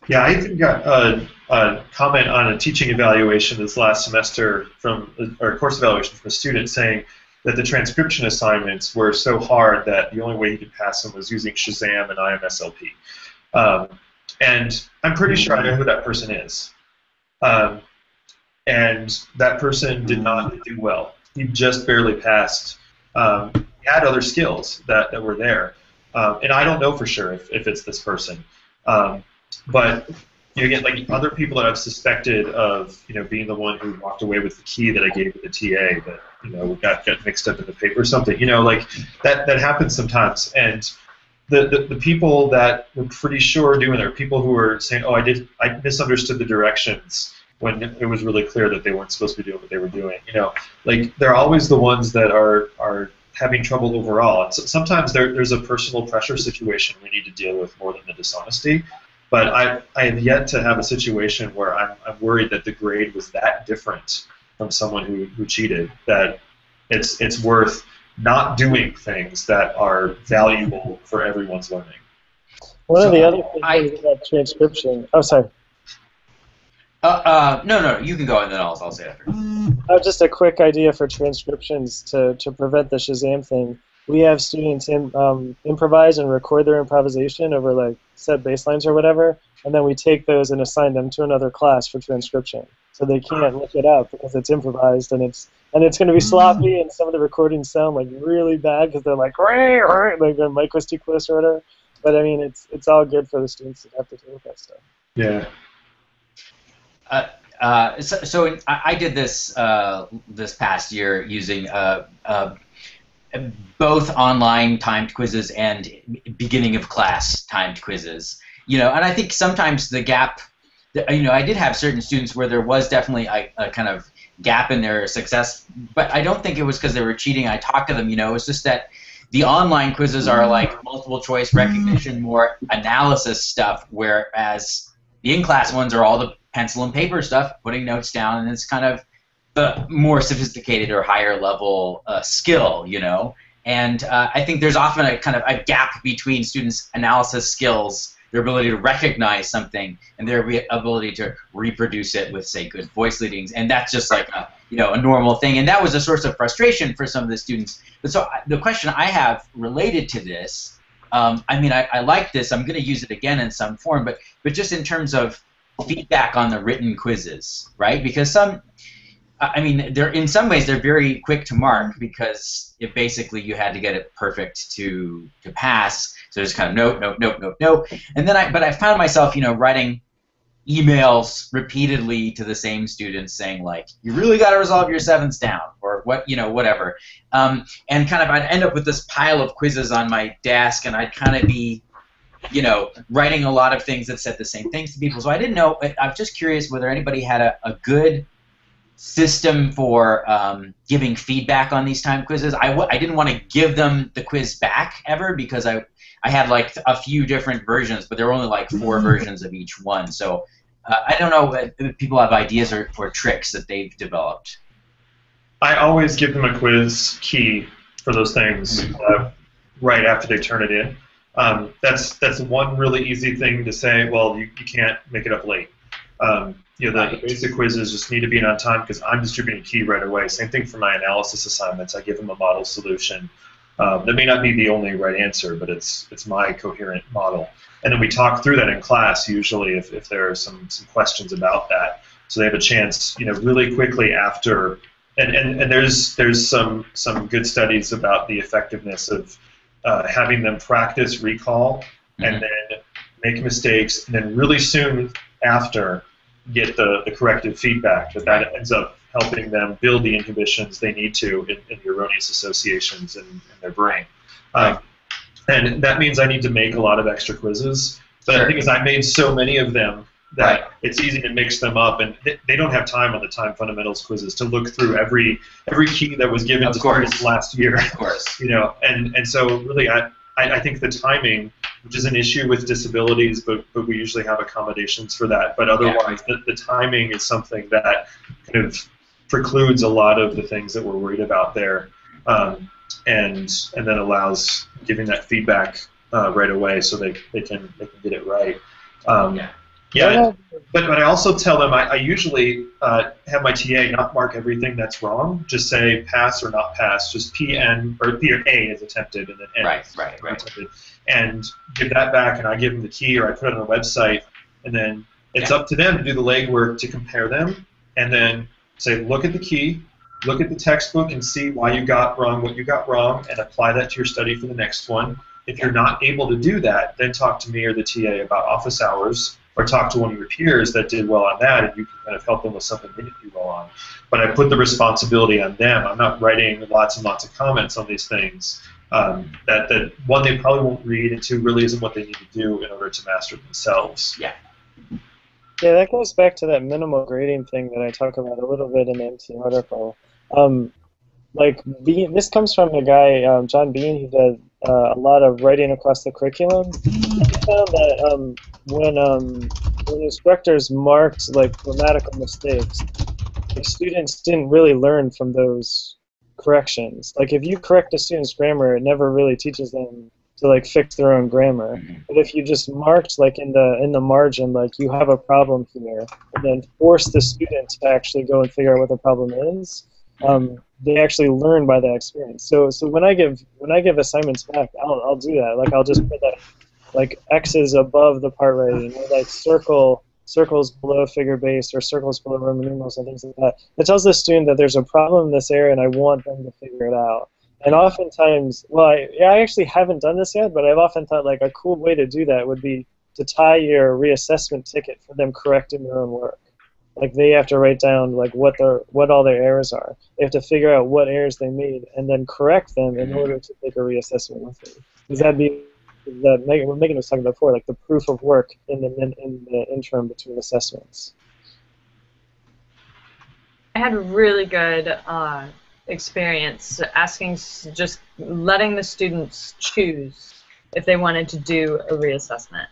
S1: Yeah, I even got a comment on a teaching evaluation this last semester or course evaluation from a student saying that the transcription assignments were so hard that the only way he could pass them was using Shazam and IMSLP. And I'm pretty sure I know who that person is. And that person did not do well. He just barely passed. He had other skills that were there. And I don't know for sure if it's this person. But you get like other people that I've suspected of being the one who walked away with the key that I gave to the TA that got mixed up in the paper or something. Like that happens sometimes. And the people that were pretty sure doing it are people who were saying, oh, I misunderstood the directions when it was really clear that they weren't supposed to be doing what they were doing. Like they're always the ones that are having trouble overall. And so sometimes there's a personal pressure situation we need to deal with more than the dishonesty. But I have yet to have a situation where I'm worried that the grade was that different from someone who cheated that it's worth not doing things that are valuable for everyone's learning.
S3: One of the other things about transcription. Oh, sorry.
S5: No, you can go and then I'll say after.
S3: Just a quick idea for transcriptions to prevent the Shazam thing. We have students improvise and record their improvisation over like set baselines or whatever, and then we take those and assign them to another class for transcription. So they can't look it up because it's improvised and it's going to be sloppy, and some of the recordings sound like really bad because they're like like their mic was too close or whatever. But I mean, it's all good for the students to have to deal with that stuff.
S1: Yeah.
S5: So I did this this past year using both online timed quizzes and beginning of class timed quizzes. And I think sometimes the gap, I did have certain students where there was definitely a kind of gap in their success, but I don't think it was because they were cheating. I talked to them, it was just that the online quizzes are like multiple choice recognition, more analysis stuff, whereas the in-class ones are all the pencil and paper stuff, putting notes down, and it's kind of the more sophisticated or higher level skill, And I think there's often a kind of a gap between students' analysis skills, their ability to recognize something, and their ability to reproduce it with, say, good voice leadings, and that's just like a normal thing. And that was a source of frustration for some of the students. But so the question I have related to this, I like this. I'm going to use it again in some form, but just in terms of feedback on the written quizzes, right? Because they're in some ways they're very quick to mark because if basically you had to get it perfect to pass. So there's kind of nope, and then I found myself writing emails repeatedly to the same students saying like, you really got to resolve your sevens down or whatever, and kind of I'd end up with this pile of quizzes on my desk, and I'd kind of be writing a lot of things that said the same things to people. So I didn't know. I'm just curious whether anybody had a good system for giving feedback on these time quizzes. I didn't want to give them the quiz back ever because I had like a few different versions, but there were only like 4 versions of each one. So I don't know if people have ideas or tricks that they've developed.
S1: I always give them a quiz key for those things right after they turn it in. That's one really easy thing to say. Well, you can't make it up late. The basic quizzes just need to be in on time because I'm distributing key right away. Same thing for my analysis assignments. I give them a model solution. That may not be the only right answer, but it's my coherent model. And then we talk through that in class usually if there are some questions about that. So they have a chance, really quickly after. And there's some good studies about the effectiveness of having them practice recall and then make mistakes, and then really soon after get the corrective feedback that ends up helping them build the inhibitions they need to in the erroneous associations in their brain. And that means I need to make a lot of extra quizzes. But the thing is, I made so many of them that it's easy to mix them up, and they don't have time on the time fundamentals quizzes to look through every key that was given to students last year.
S5: Of course.
S1: And so really I think the timing, which is an issue with disabilities, but we usually have accommodations for that. But otherwise, the timing is something that kind of precludes a lot of the things that we're worried about there, and then allows giving that feedback right away so they can get it right. Yeah, but I also tell them I usually have my TA not mark everything that's wrong. Just say pass or not pass. Just PN or P or A is attempted, and then N is attempted. And give that back, and I give them the key, or I put it on the website, and then it's up to them to do the legwork to compare them, and then say, look at the key, look at the textbook, and see why you got wrong what you got wrong, and apply that to your study for the next one. If you're not able to do that, then talk to me or the TA about office hours, or talk to one of your peers that did well on that, and you can kind of help them with something they didn't do well on. But I put the responsibility on them. I'm not writing lots and lots of comments on these things. That one, they probably won't read, and two, really isn't what they need to do in order to master it themselves.
S3: Yeah, that goes back to that minimal grading thing that I talk about a little bit in the MT article. This comes from a guy, John Bean, who does a lot of writing across the curriculum. He found that when instructors marked grammatical mistakes, students didn't really learn from those corrections. If you correct a student's grammar, it never really teaches them to fix their own grammar. But if you just marked in the margin you have a problem here, and then force the student to actually go and figure out what the problem is, they actually learn by that experience. So when I give assignments back, I'll do that. I'll just put that X's above the part writing, or circles below figure based, or circles below Roman numerals, and things like that. It tells the student that there's a problem in this area and I want them to figure it out. And oftentimes, I actually haven't done this yet, but I've often thought a cool way to do that would be to tie your reassessment ticket for them correcting their own work. They have to write down what all their errors are. They have to figure out what errors they made and then correct them in order to take a reassessment with them. Does that be what Megan was talking about before, the proof of work in the interim between assessments?
S6: I had a really good experience just letting the students choose if they wanted to do a reassessment.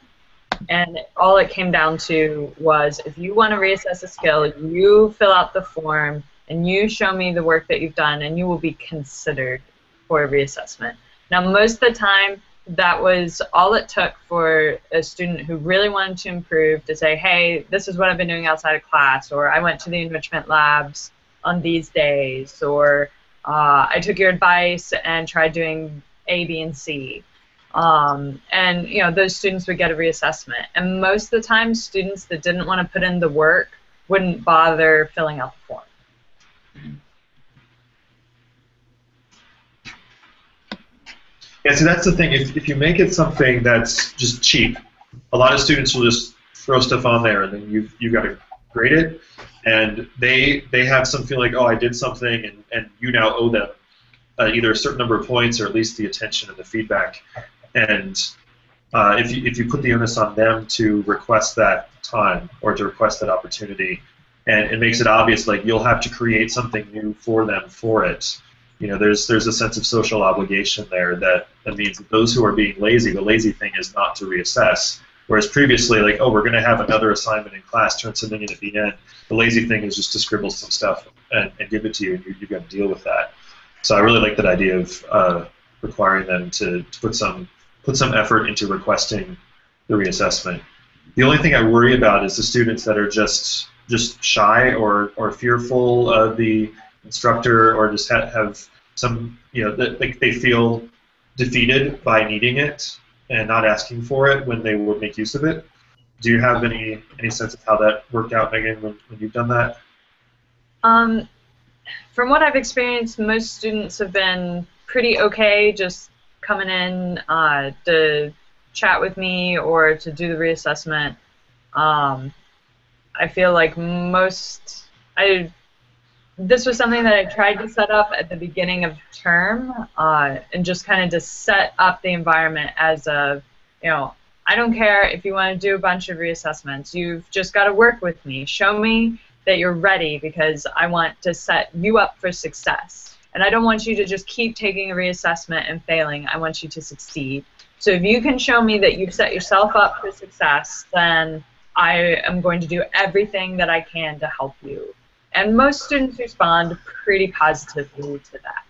S6: And all it came down to was, if you want to reassess a skill, you fill out the form and you show me the work that you've done, and you will be considered for a reassessment. Now, most of the time, that was all it took for a student who really wanted to improve to say, hey, this is what I've been doing outside of class, or I went to the enrichment labs on these days, or I took your advice and tried doing A, B, and C. And those students would get a reassessment. And most of the time, students that didn't want to put in the work wouldn't bother filling out the form.
S1: Yeah, so that's the thing. If you make it something that's just cheap, a lot of students will just throw stuff on there, and then you've got to grade it, and they have some feeling I did something, and you now owe them either a certain number of points or at least the attention and the feedback. And if you put the onus on them to request that time or to request that opportunity, and it makes it obvious you'll have to create something new for them for it. There's a sense of social obligation there that means that those who are being lazy, the lazy thing is not to reassess. Whereas previously, we're going to have another assignment in class, turn something in at the end. The lazy thing is just to scribble some stuff and give it to you, and you've got to deal with that. So I really like that idea of requiring them to put some effort into requesting the reassessment. The only thing I worry about is the students that are just shy or fearful of the instructor, or just have some, they feel defeated by needing it and not asking for it when they would make use of it. Do you have any sense of how that worked out, Megan, when you've done that?
S6: From what I've experienced, most students have been pretty okay just coming in to chat with me or to do the reassessment. I feel like this was something that I tried to set up at the beginning of term, and just kind of to set up the environment as a, I don't care if you want to do a bunch of reassessments. You've just got to work with me. Show me that you're ready, because I want to set you up for success. And I don't want you to just keep taking a reassessment and failing. I want you to succeed. So if you can show me that you've set yourself up for success, then I am going to do everything that I can to help you. And most students respond pretty positively to that.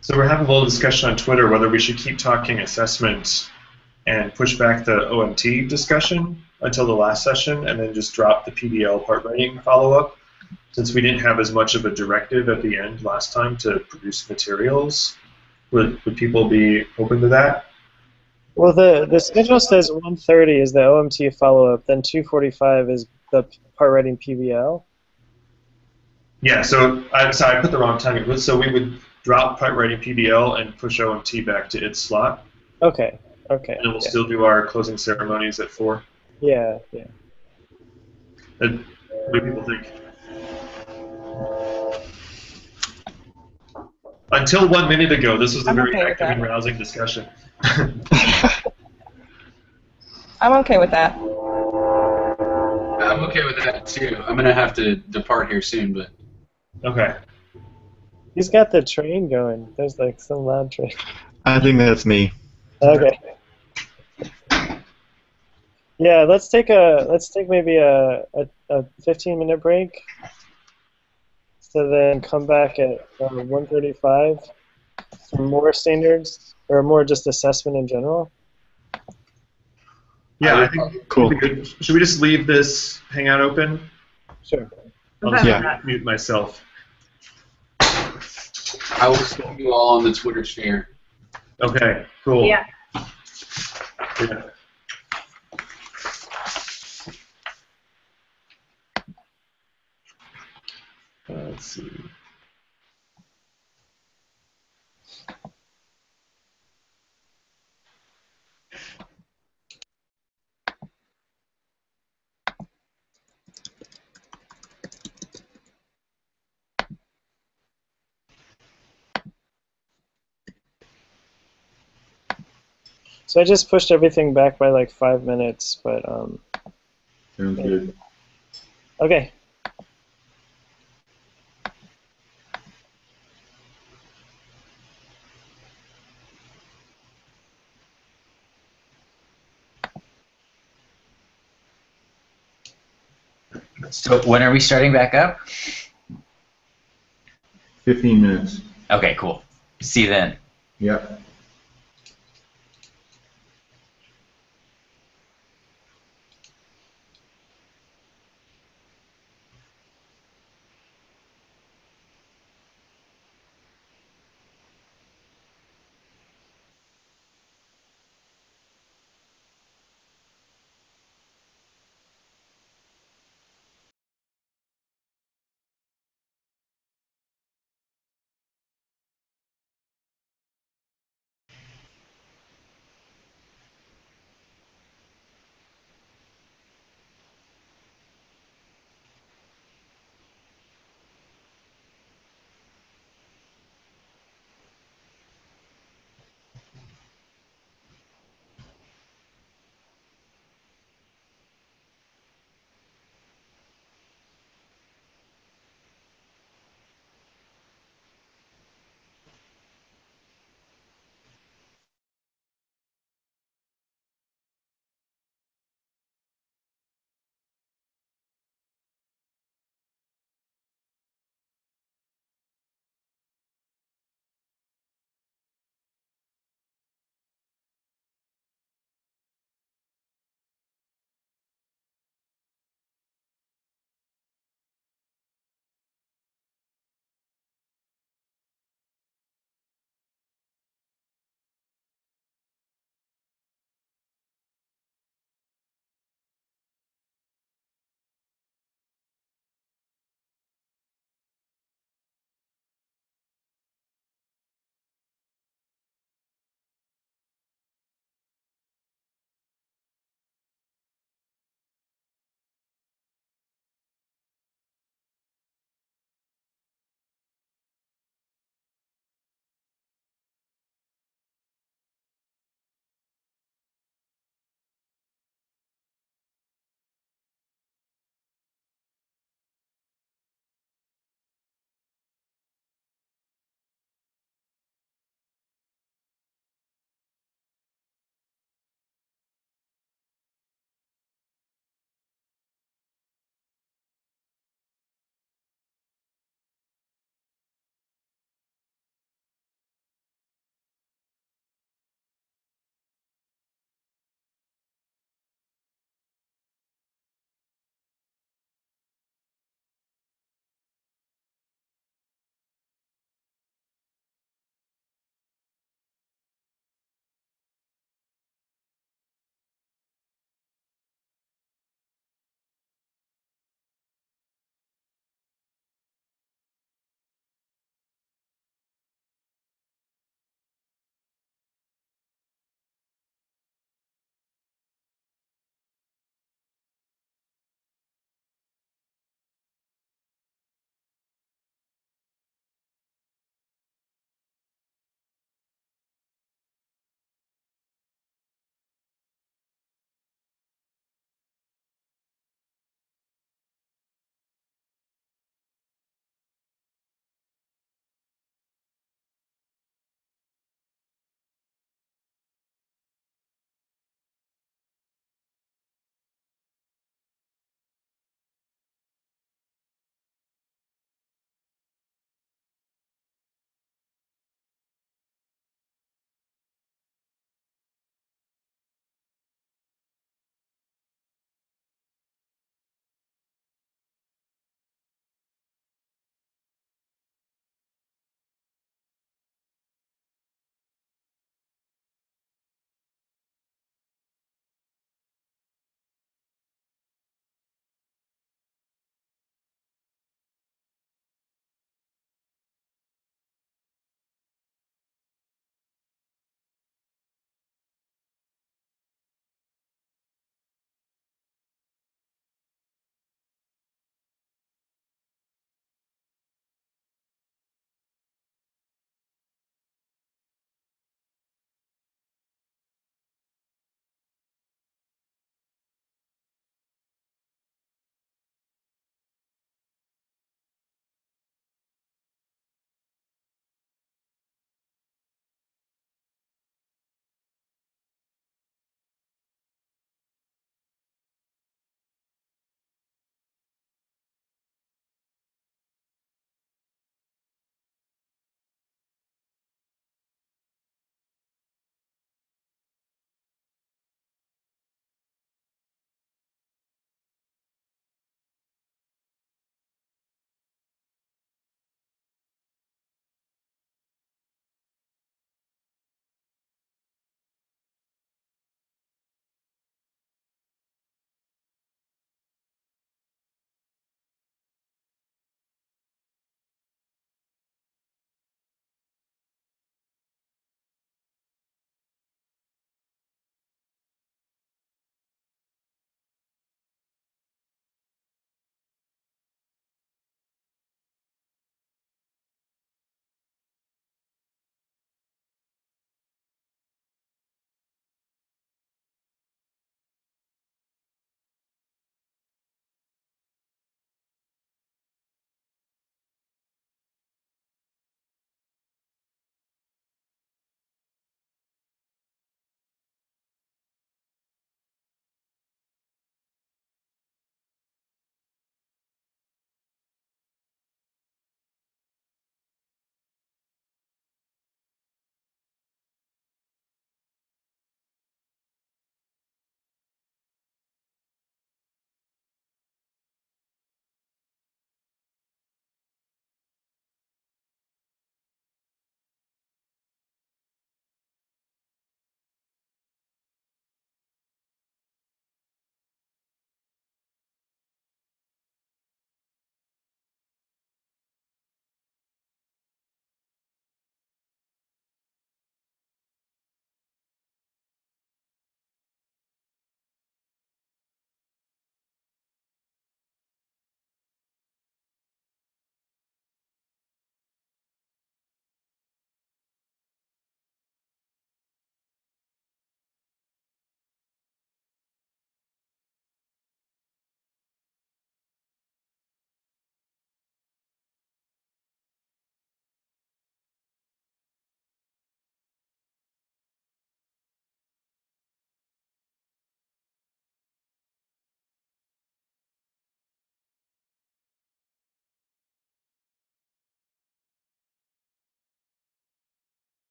S1: So we're having a little discussion on Twitter whether we should keep talking assessment and push back the OMT discussion until the last session and then just drop the PBL part writing follow-up, since we didn't have as much of a directive at the end last time to produce materials. Would people be open to that?
S3: Well, the schedule says 1:30 is the OMT follow-up, then 2:45 is the part writing PBL.
S1: Yeah, so I put the wrong timing. So we would drop part writing PBL and push OMT back to its slot.
S3: Okay. Okay.
S1: And we'll still do our closing ceremonies at 4.
S3: Yeah. Yeah.
S1: What do people think? Until 1 minute ago, this was a
S7: I'm
S1: very
S7: okay with
S1: active
S7: that.
S1: and rousing discussion.
S7: I'm okay with that.
S4: I'm okay with that too. I'm gonna have to depart here soon, but
S1: Okay.
S3: He's got the train going. There's like some loud train.
S8: I think that's me.
S3: Okay. Yeah, let's take maybe a 15-minute break. So then come back at 1:35 for more standards or more just assessment in general.
S1: Yeah, I think
S8: Cool.
S1: it'd be good. Should we just leave this hangout open?
S3: Sure.
S1: I'll
S6: I'm
S1: just
S6: fine with that.
S1: mute myself.
S4: I will see you all on the Twitter sphere.
S1: Okay, cool.
S6: Yeah.
S1: Yeah. Let's see.
S3: So I just pushed everything back by like 5 minutes, but
S2: Sounds good.
S3: okay.
S5: So when are we starting back up?
S2: 15 minutes.
S5: Okay, cool. See you then.
S2: Yep.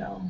S7: know.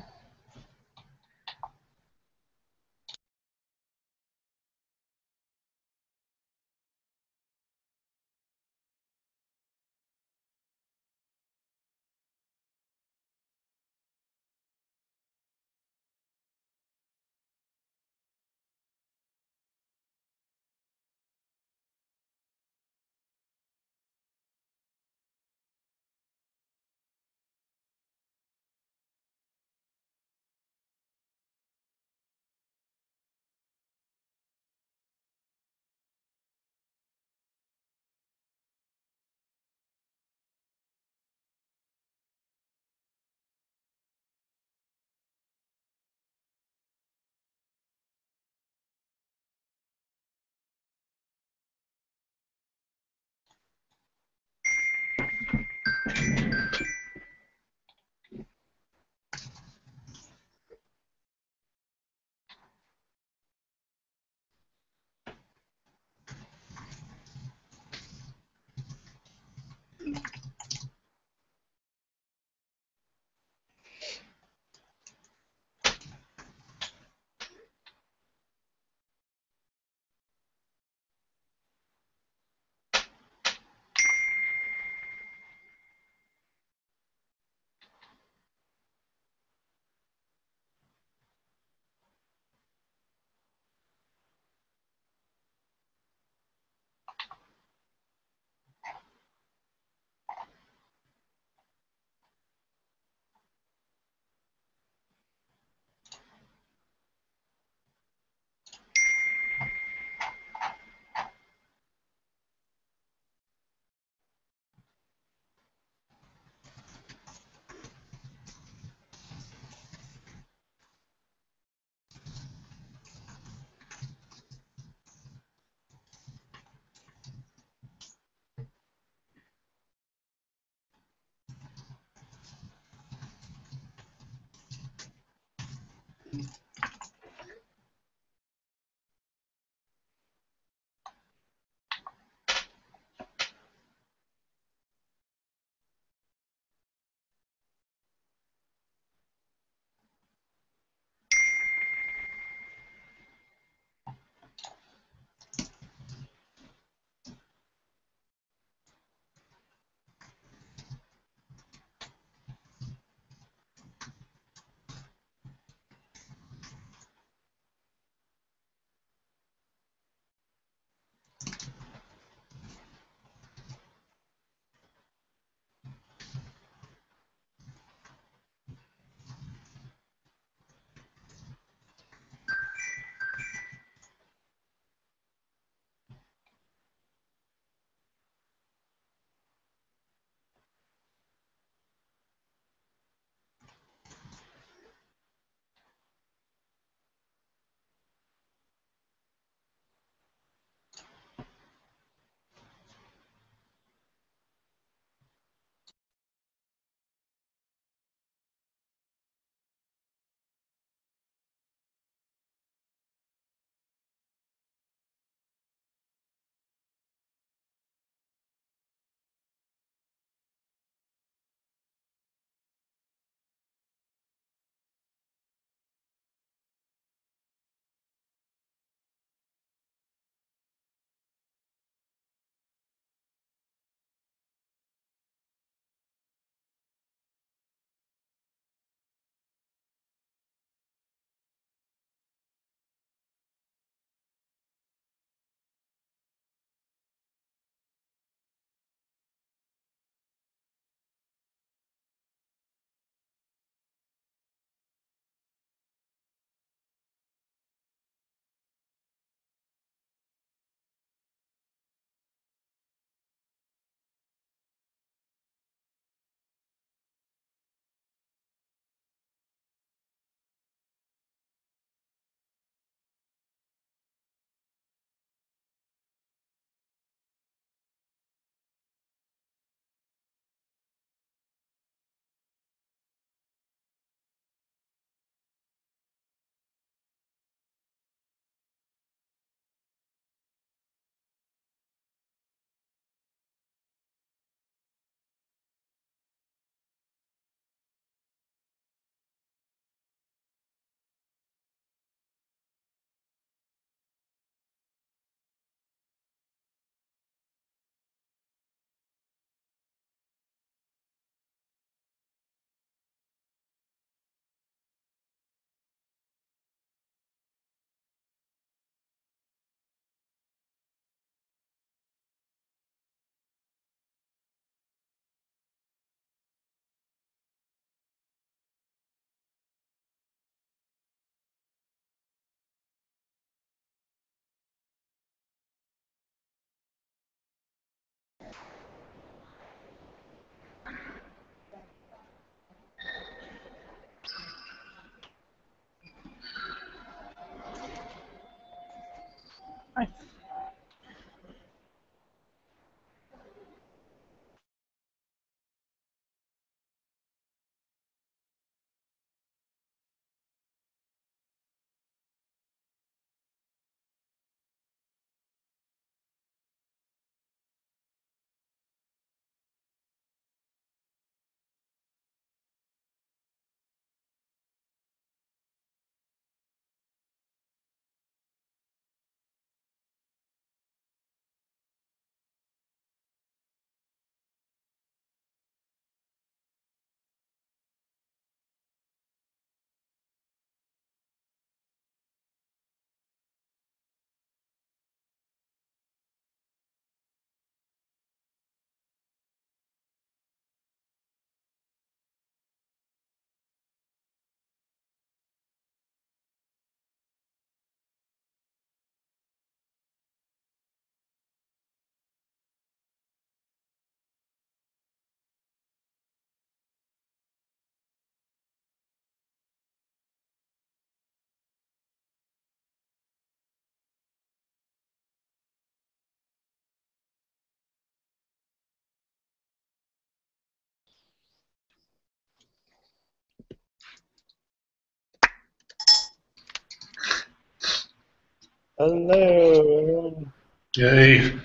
S3: Hello, everyone.
S1: Yay.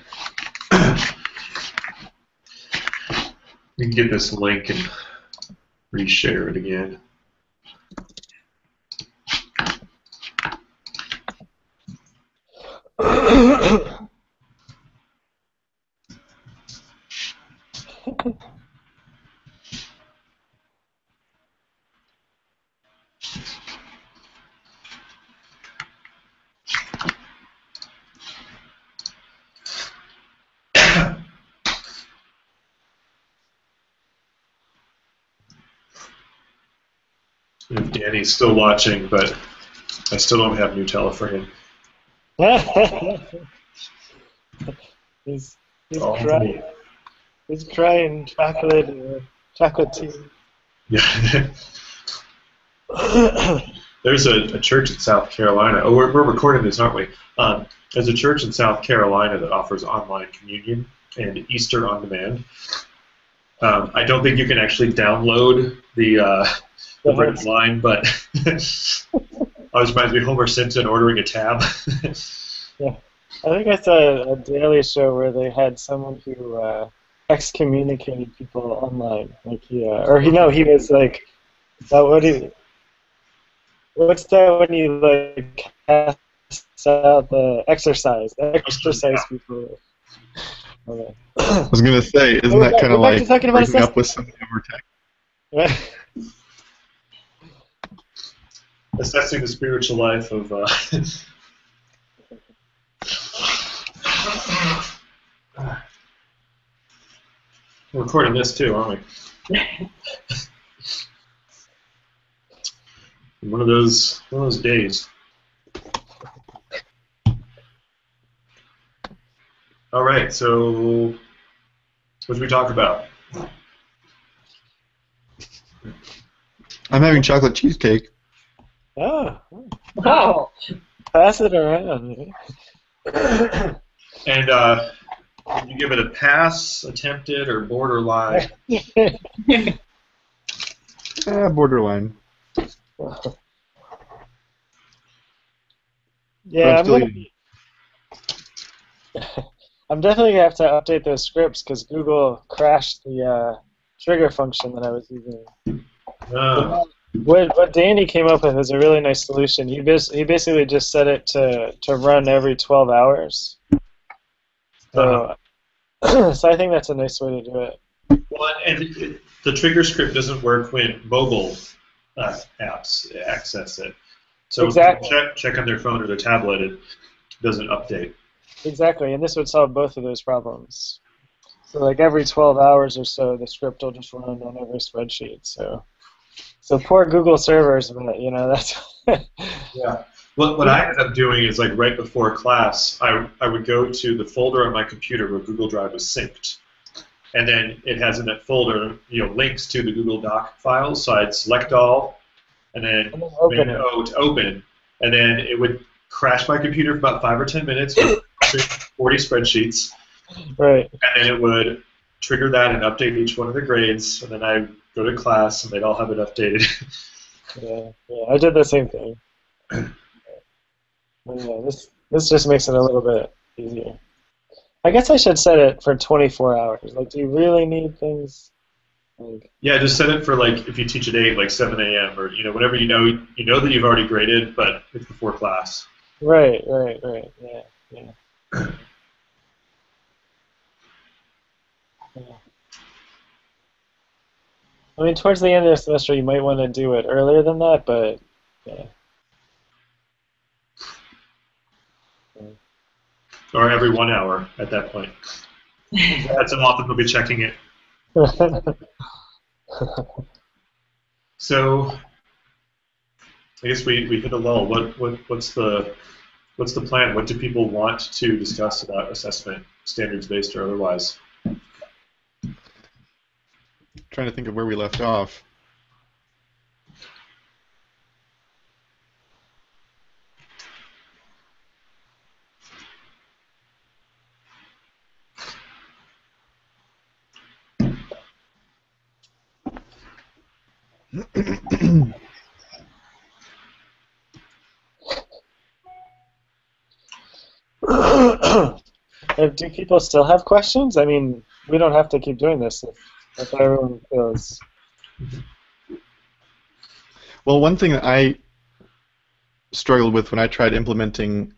S1: You can get this link and reshare it again. If Danny's still watching, but I still don't have Nutella for him.
S3: he's
S1: Oh,
S3: crying. He's crying chocolate tea.
S1: Yeah. There's a church in South Carolina. Oh, we're recording this, aren't we? There's a church in South Carolina that offers online communion and Easter on demand. I don't think you can actually download the bread line, but always reminds me of Homer Simpson ordering a tab.
S3: Yeah, I think I saw a Daily Show where they had someone who excommunicated people online. Like he was like, what's that when you like cast out the exercise people? Okay.
S8: I was gonna say, isn't that kind of like breaking up with somebody over text?
S1: Assessing the spiritual life of. We're recording this too, aren't we? One of those days. All right, so what did we talk about?
S8: I'm having chocolate cheesecake.
S3: Oh,
S6: Wow.
S3: pass it around.
S1: And you give it a pass, attempted, or borderline?
S8: Borderline.
S3: Yeah,
S8: But
S3: I'm definitely gonna have to update those scripts because Google crashed the trigger function that I was using. What Danny came up with is a really nice solution. He basically just set it to run every 12 hours. So, so I think that's a nice way to do it.
S1: Well, and the trigger script doesn't work when mobile apps access it. So
S3: Exactly.
S1: When you check on their phone or their tablet, it doesn't update.
S3: Exactly, and this would solve both of those problems. So like every 12 hours or so, the script will just run on every spreadsheet. So poor Google servers, but that's.
S1: Yeah. What I ended up doing is like right before class, I would go to the folder on my computer where Google Drive was synced, and then it has in that folder links to the Google Doc files. So I'd select all, and then
S3: open
S1: make O to open, and then it would crash my computer for about 5 or 10 minutes with 40 spreadsheets.
S3: Right.
S1: And then it would trigger that and update each one of the grades, and then I'd go to class and they'd all have it updated.
S3: Yeah, I did the same thing. But yeah, this just makes it a little bit easier. I guess I should set it for 24 hours. Like, do you really need things? Like,
S1: Yeah, just set it for like if you teach at 8, like 7 a.m. or whenever you know that you've already graded, but it's before class.
S3: right. Yeah. I mean, towards the end of the semester, you might want to do it earlier than that, but yeah.
S1: Or every 1 hour at that point. That's how often we'll be checking it. So I guess we hit a lull. What's the plan? What do people want to discuss about assessment, standards-based or otherwise?
S8: Trying to think of where we left off.
S3: Do people still have questions? I mean, we don't have to keep doing this if everyone feels.
S8: Well, one thing that I struggled with when I tried implementing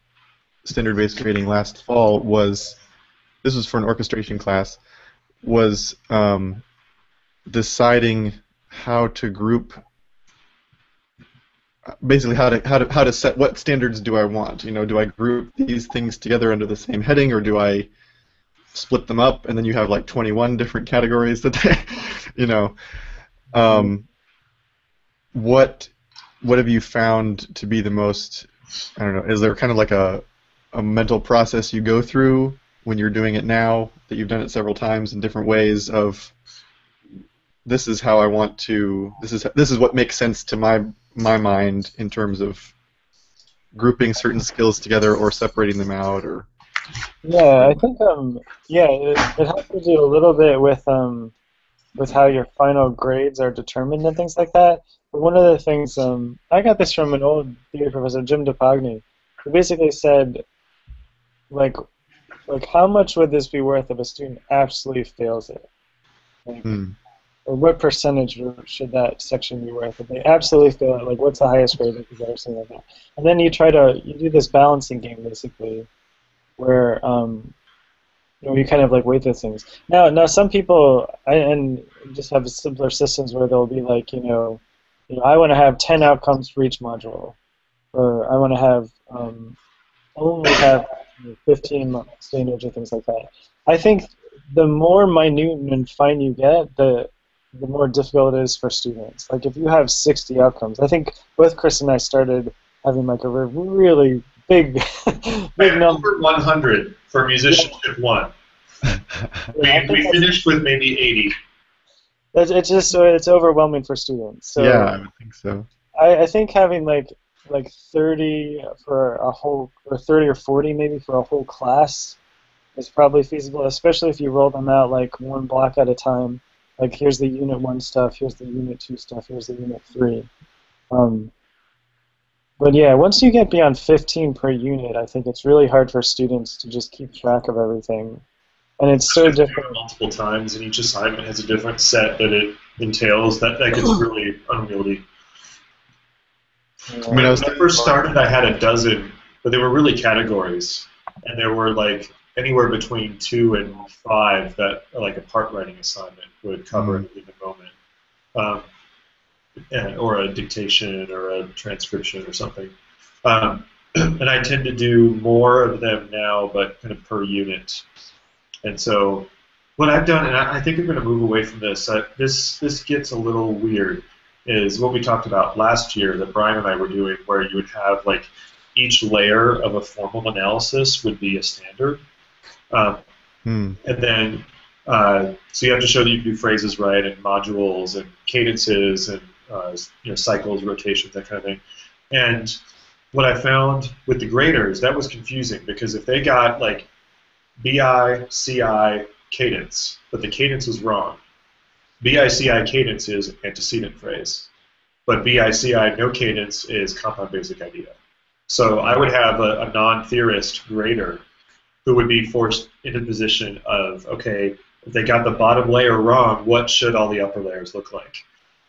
S8: standard-based grading last fall was, this was for an orchestration class, was deciding how to group, basically how to set what standards do I want. You know, do I group these things together under the same heading, or do I split them up and then you have like 21 different categories that they, you know. What have you found to be the most, I don't know, is there kind of like a mental process you go through when you're doing it now, that you've done it several times in different ways, of this is how I want to, this is what makes sense to my mind in terms of grouping certain skills together or separating them out? Or
S3: yeah, I think it has to do a little bit with how your final grades are determined and things like that. But one of the things, I got this from an old theory professor, Jim DePogny, who basically said, like how much would this be worth if a student absolutely fails it? Like, or what percentage should that section be worth if they absolutely fail it? Like, what's the highest grade that you've ever seen like that? And then you do this balancing game basically, where you kind of like weight those things. Now some people and just have simpler systems where they'll be like, I want to have 10 outcomes for each module, or I want to have only have 15 standards or things like that. I think the more minute and fine you get, the more difficult it is for students. Like if you have 60 outcomes, I think both Chris and I started having like a really big number.
S1: Over 100 for musicianship 1. We finished with maybe 80.
S3: It's overwhelming for students. So
S8: yeah, I would think so.
S3: I think having like 30 for a whole, or 30 or 40 maybe for a whole class is probably feasible, especially if you roll them out like one block at a time. Like here's the Unit 1 stuff, here's the Unit 2 stuff, here's the Unit 3. But yeah, once you get beyond 15 per unit, I think it's really hard for students to just keep track of everything. And it's so different.
S1: Multiple times, and each assignment has a different set that it entails. That gets really unwieldy. When I first started, I had a dozen, but they were really categories, and there were like anywhere between 2 and 5 that like a part writing assignment would cover at a given moment, or a dictation or a transcription or something. And I tend to do more of them now, but kind of per unit. And so what I've done, and I think I'm going to move away from this, this gets a little weird, is what we talked about last year that Brian and I were doing, where you would have like each layer of a formal analysis would be a standard. And then, so you have to show that you can do phrases right, and modules, and cadences, and cycles, rotations, that kind of thing. And what I found with the graders, that was confusing, because if they got like BI, CI, cadence, but the cadence was wrong. BI, CI, cadence is antecedent phrase, but BI, CI, no cadence is compound basic idea. So I would have a non-theorist grader who would be forced into the position of, okay, if they got the bottom layer wrong, what should all the upper layers look like?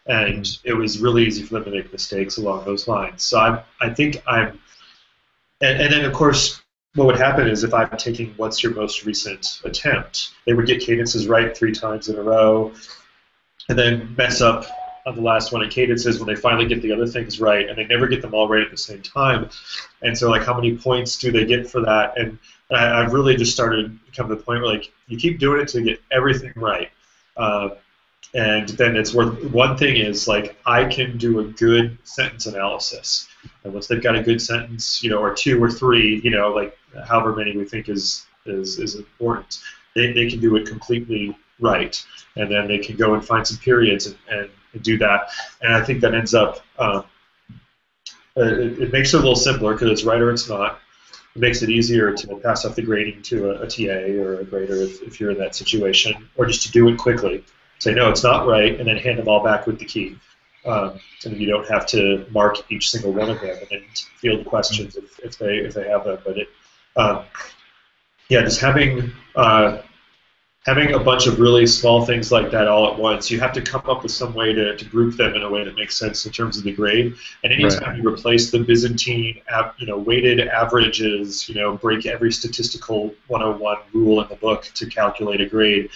S1: And it was really easy for them to make mistakes along those lines. So I think I'm, and then of course, what would happen is if I'm taking what's your most recent attempt, they would get cadences right 3 times in a row, and then mess up on the last one in cadences when they finally get the other things right, and they never get them all right at the same time. And so, like, how many points do they get for that? And I've really just started to come to the point where, like, you keep doing it to get everything right. And then it's worth, one thing is, like, I can do a good sentence analysis. And once they've got a good sentence, or 2 or 3, like however many we think is important, they can do it completely right. And then they can go and find some periods and do that. And I think that ends up, it makes it a little simpler because it's right or it's not. It makes it easier to pass off the grading to a TA or a grader if you're in that situation, or just to do it quickly. Say, no, it's not right, and then hand them all back with the key. And then you don't have to mark each single one of them and then field questions if they have them. But yeah, just having a bunch of really small things like that all at once, you have to come up with some way to group them in a way that makes sense in terms of the grade. And anytime you replace the Byzantine, weighted averages, break every statistical 101 rule in the book to calculate a grade,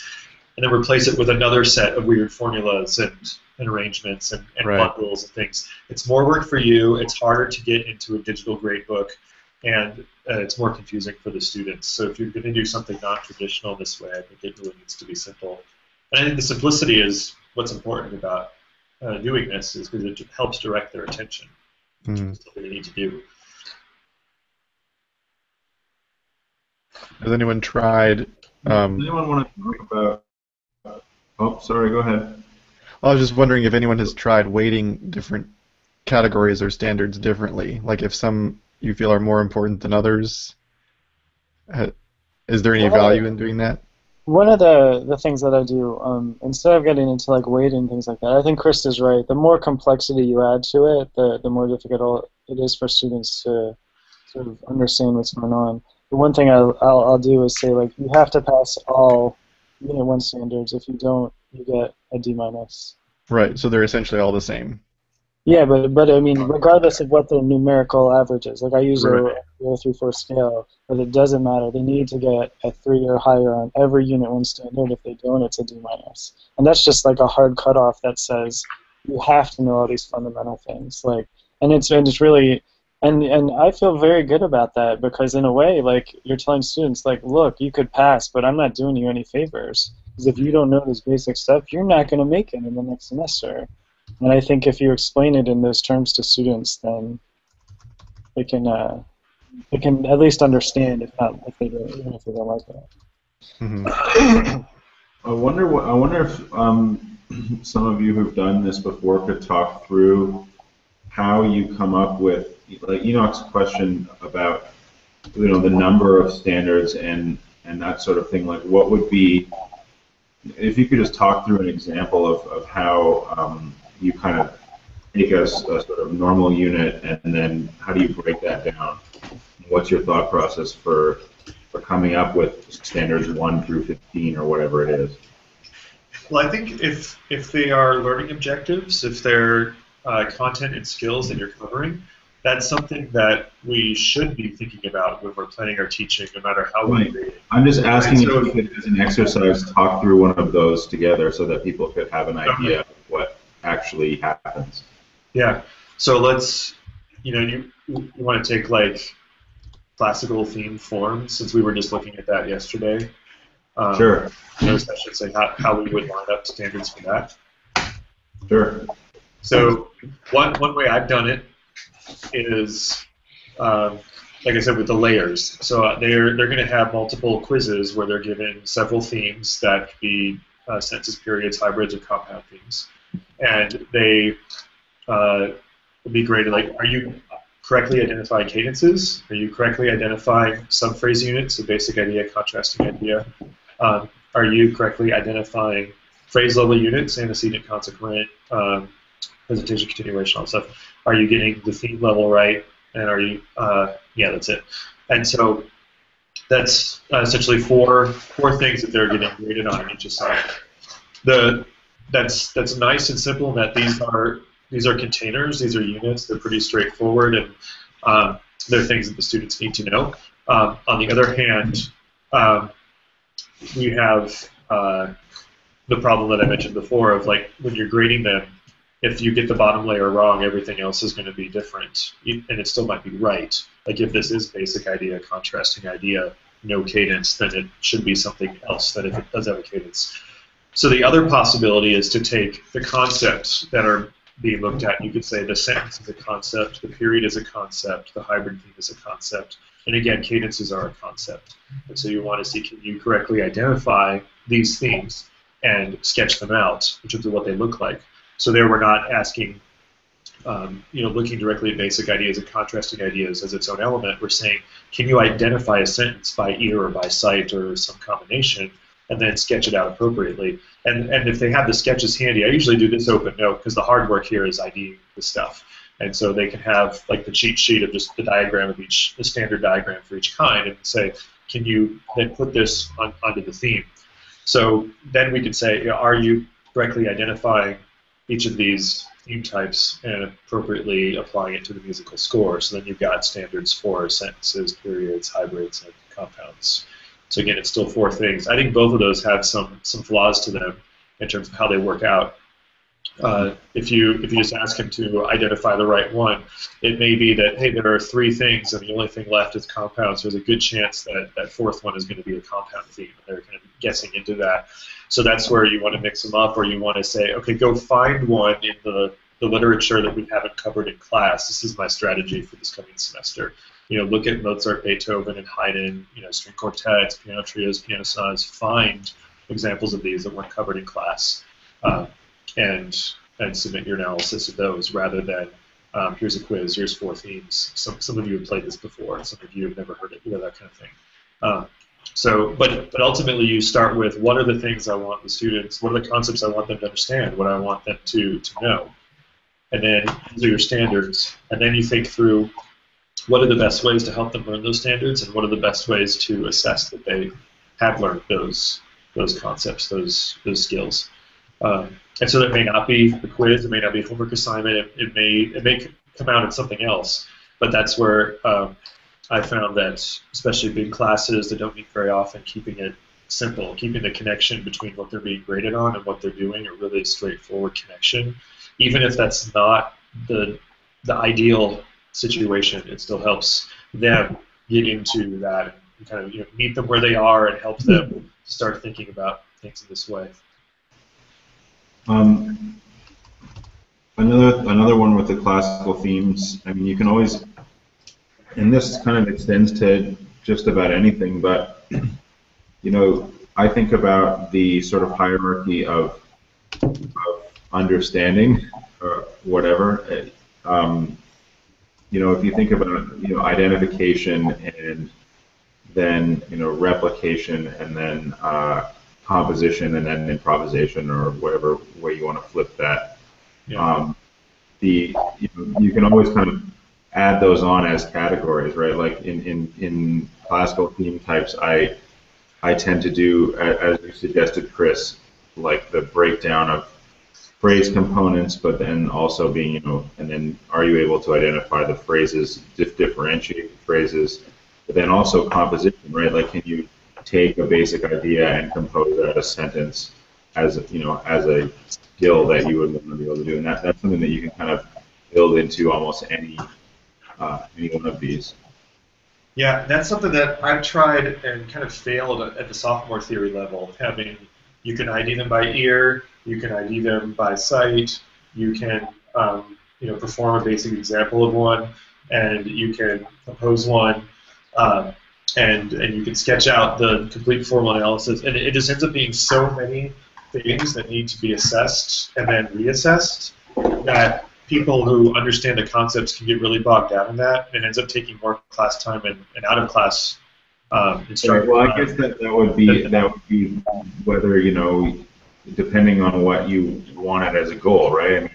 S1: and then replace it with another set of weird formulas and arrangements and bundles and things. It's more work for you. It's harder to get into a digital grade book, and it's more confusing for the students. So if you're going to do something non-traditional this way, I think it really needs to be simple. And I think the simplicity is what's important about doing this, is because it helps direct their attention to something they need to do.
S8: Has anyone tried?
S2: Does anyone want to talk about? Oh, sorry. Go ahead.
S8: I was just wondering if anyone has tried weighting different categories or standards differently. Like if some you feel are more important than others. Is there any value in doing that?
S3: One of the things that I do, instead of getting into like weight and things like that, I think Chris is right. The more complexity you add to it, the more difficult it is for students to sort of understand what's going on. The one thing I'll do is say, like, you have to pass all Unit 1 standards. If you don't, you get a D-.
S8: Right, so they're essentially all the same.
S3: Yeah, but I mean, regardless of what the numerical average is, like I use a 0 through 4 scale, but it doesn't matter. They need to get a 3 or higher on every Unit 1 standard. If they don't, it's a D-. And that's just like a hard cutoff that says you have to know all these fundamental things. Like, and it's really, and I feel very good about that, because in a way, like, you're telling students, like, look, you could pass, but I'm not doing you any favors, because if you don't know this basic stuff, you're not going to make it in the next semester. And I think if you explain it in those terms to students, then they can at least understand, if they don't, even if they don't like it.
S8: Mm-hmm.
S2: I wonder if some of you who've done this before could talk through how you come up with, like Enoch's question about the number of standards and that sort of thing. Like, what would be, if you could just talk through an example of how you kind of take a sort of normal unit, and then how do you break that down? What's your thought process for coming up with standards 1 through 15 or whatever it is?
S1: Well, I think if they are learning objectives, if they're content and skills that you're covering, that's something that we should be thinking about when we're planning our teaching, no matter how we read it.
S2: I'm just asking if you could, as an exercise, talk through one of those together so that people could have an idea of what actually happens.
S1: Yeah. So let's, you want to take like classical theme forms, since we were just looking at that yesterday.
S2: Sure.
S1: I should say how we would line up standards for that.
S2: Sure.
S1: So one way I've done it is, like I said, with the layers. So they're going to have multiple quizzes where they're given several themes that could be census periods, hybrids, or compound themes. And they would be graded like, are you correctly identifying cadences? Are you correctly identifying subphrase units, a basic idea, contrasting idea? Are you correctly identifying phrase level units, antecedent, consequent, hesitation, continuation, all that stuff? Are you getting the theme level right? And are you, yeah, that's it. And so that's essentially four things that they're getting graded on each assignment. That's nice and simple in that these are containers, these are units, they're pretty straightforward, and they're things that the students need to know. On the other hand, we have the problem that I mentioned before of, like, when you're grading them, if you get the bottom layer wrong, everything else is going to be different, and it still might be right. Like, if this is basic idea, contrasting idea, no cadence, then it should be something else than if it does have a cadence. So the other possibility is to take the concepts that are being looked at. You could say the sentence is a concept, the period is a concept, the hybrid theme is a concept, and again, cadences are a concept. And so you want to see, can you correctly identify these themes and sketch them out in terms of what they look like. So there we're not asking, looking directly at basic ideas and contrasting ideas as its own element. We're saying, can you identify a sentence by ear or by sight or some combination, and then sketch it out appropriately. And if they have the sketches handy, I usually do this open note, because the hard work here is IDing the stuff. And so they can have, like, the cheat sheet of just the diagram of the standard diagram for each kind, and say, can you then put this onto the theme? So then we could say, are you correctly identifying each of these theme types and appropriately applying it to the musical score? So then you've got standards for sentences, periods, hybrids, and compounds. So again, it's still 4 things. I think both of those have some flaws to them in terms of how they work out. If you just ask him to identify the right one, it may be that, hey, there are 3 things and the only thing left is compounds. There's a good chance that that 4th one is going to be a compound theme. They're kind of guessing into that. So that's where you want to mix them up, or you want to say, okay, go find one in the literature that we haven't covered in class. This is my strategy for this coming semester. Look at Mozart, Beethoven, and Haydn, string quartets, piano trios, piano sonatas. Find examples of these that weren't covered in class, and submit your analysis of those rather than here's a quiz, here's 4 themes. Some of you have played this before, some of you have never heard it, that kind of thing. But ultimately you start with what are the things I want the students, what are the concepts I want them to understand, what I want them to know. And then these are your standards, and then you think through what are the best ways to help them learn those standards, and what are the best ways to assess that they have learned those concepts, those skills. And so that may not be a quiz, it may not be a homework assignment, it may come out in something else. But that's where I found that, especially big classes that don't meet very often, keeping it simple, keeping the connection between what they're being graded on and what they're doing, a really straightforward connection. Even if that's not the ideal situation, it still helps them get into that and kind of meet them where they are and help them start thinking about things in this way.
S2: Another one with the classical themes. I mean, you can always, and this kind of extends to just about anything, but I think about the sort of hierarchy of understanding or whatever. If you think about identification and then replication and then composition and then improvisation or whatever way you want to flip that. Yeah. You can always kind of add those on as categories, right? Like in classical theme types, I tend to do, as you suggested, Chris, like the breakdown of phrase components, but then also being, and then are you able to identify the phrases, differentiate the phrases, but then also composition, right? Like, can you take a basic idea and compose it as a sentence, as as a skill that you would want to be able to do, and that's something that you can kind of build into almost any one of these.
S1: Yeah, that's something that I've tried and kind of failed at the sophomore theory level. You can ID them by ear, you can ID them by sight, you can perform a basic example of one, and you can compose one. And you can sketch out the complete formal analysis, and it just ends up being so many things that need to be assessed and then reassessed that people who understand the concepts can get really bogged down in that, and it ends up taking more class time and out of class instruction.
S2: Well, I guess that would be whether depending on what you want it as a goal, right? I mean,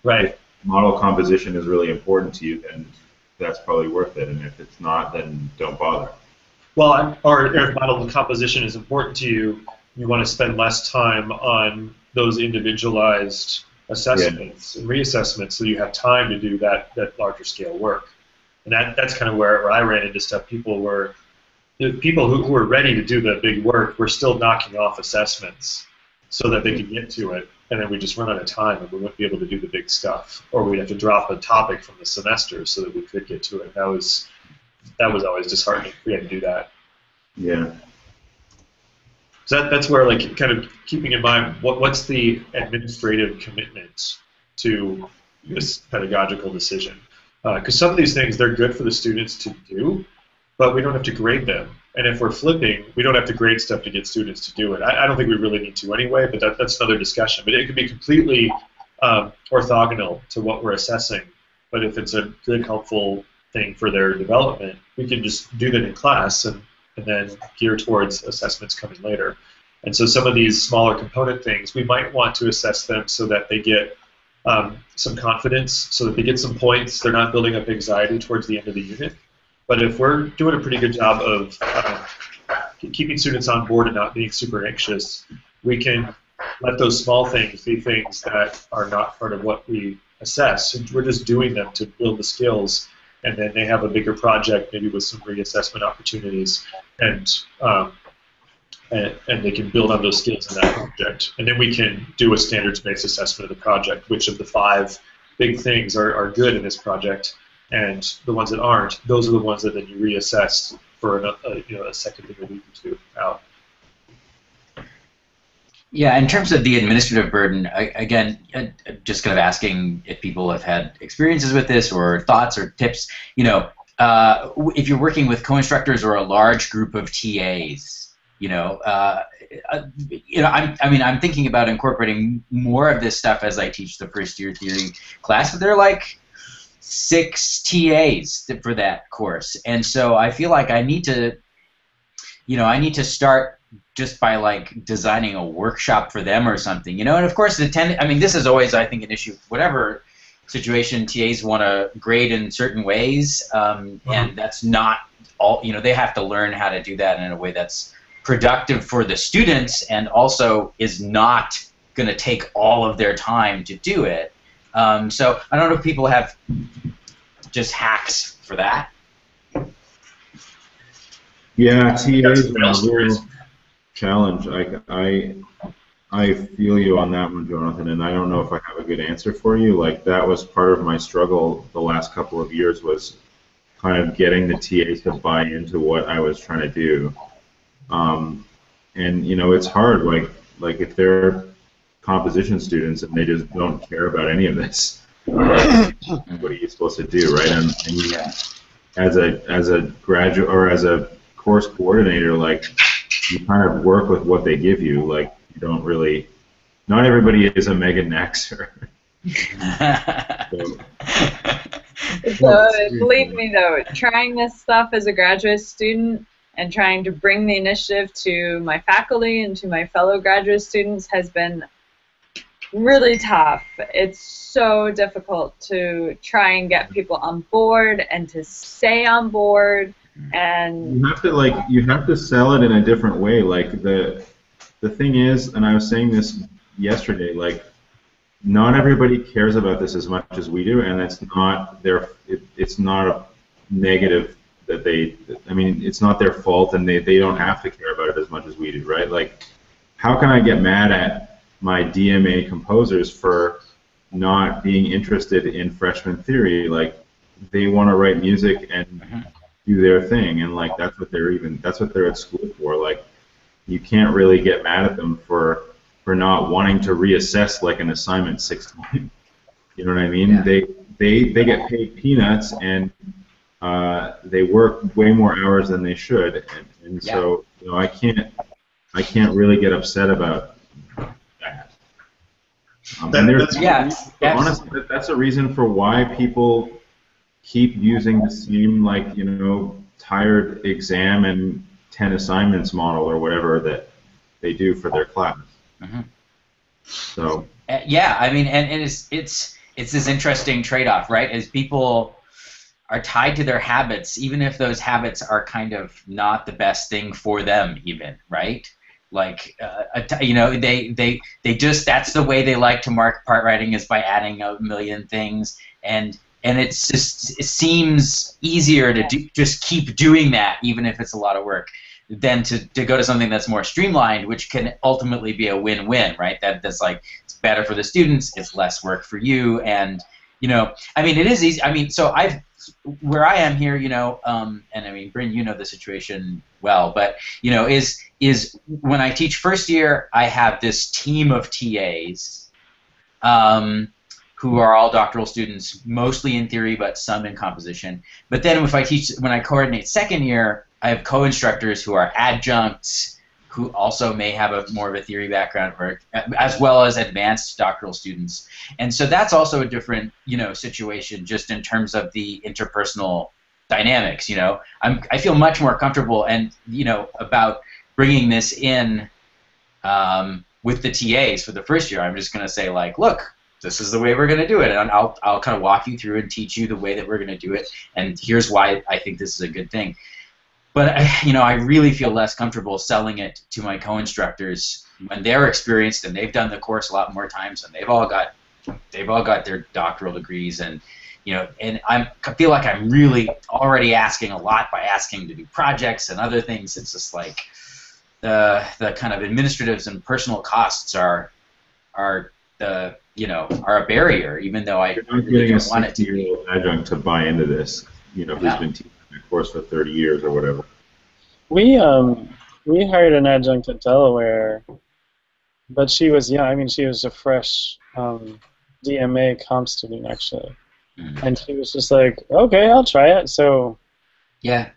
S1: right.
S2: If model composition is really important to you, then that's probably worth it, and if it's not, then don't bother.
S1: Well, or if model composition is important to you, you want to spend less time on those individualized assessments and reassessments, so you have time to do that larger scale work. And that's kind of where I ran into stuff. People who were ready to do the big work were still knocking off assessments so that they could get to it, and then we just run out of time and we wouldn't be able to do the big stuff, or we'd have to drop a topic from the semester so that we could get to it. That was always disheartening. We had to do that.
S2: Yeah.
S1: So that's where, like, kind of keeping in mind what's the administrative commitment to this pedagogical decision. Because some of these things, they're good for the students to do, but we don't have to grade them. And if we're flipping, we don't have to grade stuff to get students to do it. I don't think we really need to anyway, but that's another discussion. But it could be completely orthogonal to what we're assessing. But if it's a good, helpful thing for their development, we can just do that in class and then gear towards assessments coming later. And so some of these smaller component things, we might want to assess them so that they get some confidence, so that they get some points. They're not building up anxiety towards the end of the unit. But if we're doing a pretty good job of keeping students on board and not being super anxious, we can let those small things be things that are not part of what we assess. And we're just doing them to build the skills, and then they have a bigger project, maybe with some reassessment opportunities, and they can build on those skills in that project. And then we can do a standards-based assessment of the project. Which of the 5 big things are good in this project, and the ones that aren't, those are the ones that then you reassess for a second to a week or 2 out.
S5: Yeah, in terms of the administrative burden, again, just kind of asking if people have had experiences with this or thoughts or tips. If you're working with co-instructors or a large group of TAs, I'm thinking about incorporating more of this stuff as I teach the first-year theory class. But there are like 6 TAs for that course, and so I feel like I need to start just by like designing a workshop for them or something, and of course this is always, I think, an issue. Whatever situation, TAs want to grade in certain ways, and that's not all. They have to learn how to do that in a way that's productive for the students and also is not going to take all of their time to do it. So I don't know if people have just hacks for that.
S2: Yeah, TA is a real challenge. I feel you on that one, Jonathan, and I don't know if I have a good answer for you. Like, that was part of my struggle the last couple of years, was kind of getting the TAs to buy into what I was trying to do. And it's hard. Like if they're composition students and they just don't care about any of this, what are you supposed to do, right? And you, as a graduate or as a course coordinator, like, you kind of work with what they give you. Like, you don't really. Not everybody is a Megan Naxer.
S6: So believe me though, trying this stuff as a graduate student and trying to bring the initiative to my faculty and to my fellow graduate students has been really tough. It's so difficult to try and get people on board and to stay on board. And
S2: you have to sell it in a different way. Like, the thing is, and I was saying this yesterday, like, not everybody cares about this as much as we do, and it's not a negative that it's not their fault, and they don't have to care about it as much as we do, right? Like, how can I get mad at my DMA composers for not being interested in freshman theory? Like, they want to write music and do their thing, and like, that's what they're at school for. Like, you can't really get mad at them for not wanting to reassess like an assignment 6 times. You know what I mean? Yeah. They get paid peanuts, and they work way more hours than they should, and so I can't really get upset about that. Honestly, that's a reason for why people keep using the same tired exam and 10 assignments model or whatever that they do for their class. So
S5: and it's this interesting trade-off, right? As people are tied to their habits, even if those habits are kind of not the best thing for them, even, right? Like, they just, that's the way they like to mark part writing, is by adding a million things, and it seems easier to just keep doing that, even if it's a lot of work, than to go to something that's more streamlined, which can ultimately be a win-win, right? That's like, it's better for the students, it's less work for you, and it is easy. So where I am here, and Bryn, the situation well, but is when I teach first year, I have this team of TAs who are all doctoral students, mostly in theory, but some in composition. But then when I coordinate second year, I have co-instructors who are adjuncts, who also may have more of a theory background, as well as advanced doctoral students. And so that's also a different, situation, just in terms of the interpersonal dynamics. I feel much more comfortable about bringing this in with the TAs for the first year. I'm just going to say, like, look, this is the way we're going to do it, and I'll kind of walk you through and teach you the way that we're going to do it, and here's why I think this is a good thing. but I really feel less comfortable selling it to my co-instructors when they're experienced and they've done the course a lot more times and they've all got their doctoral degrees, and and I feel like I'm really already asking a lot by asking to do projects and other things. It's just like the kind of administrative and personal costs are a barrier, even though I really don't want it to be.
S2: You're not getting a 60-year-old adjunct to buy into this, who's been teaching the course for 30 years or whatever.
S3: We hired an adjunct at Delaware, but she was young. I mean, she was a fresh DMA comp student actually, and she was just like, okay, I'll try it. So yeah,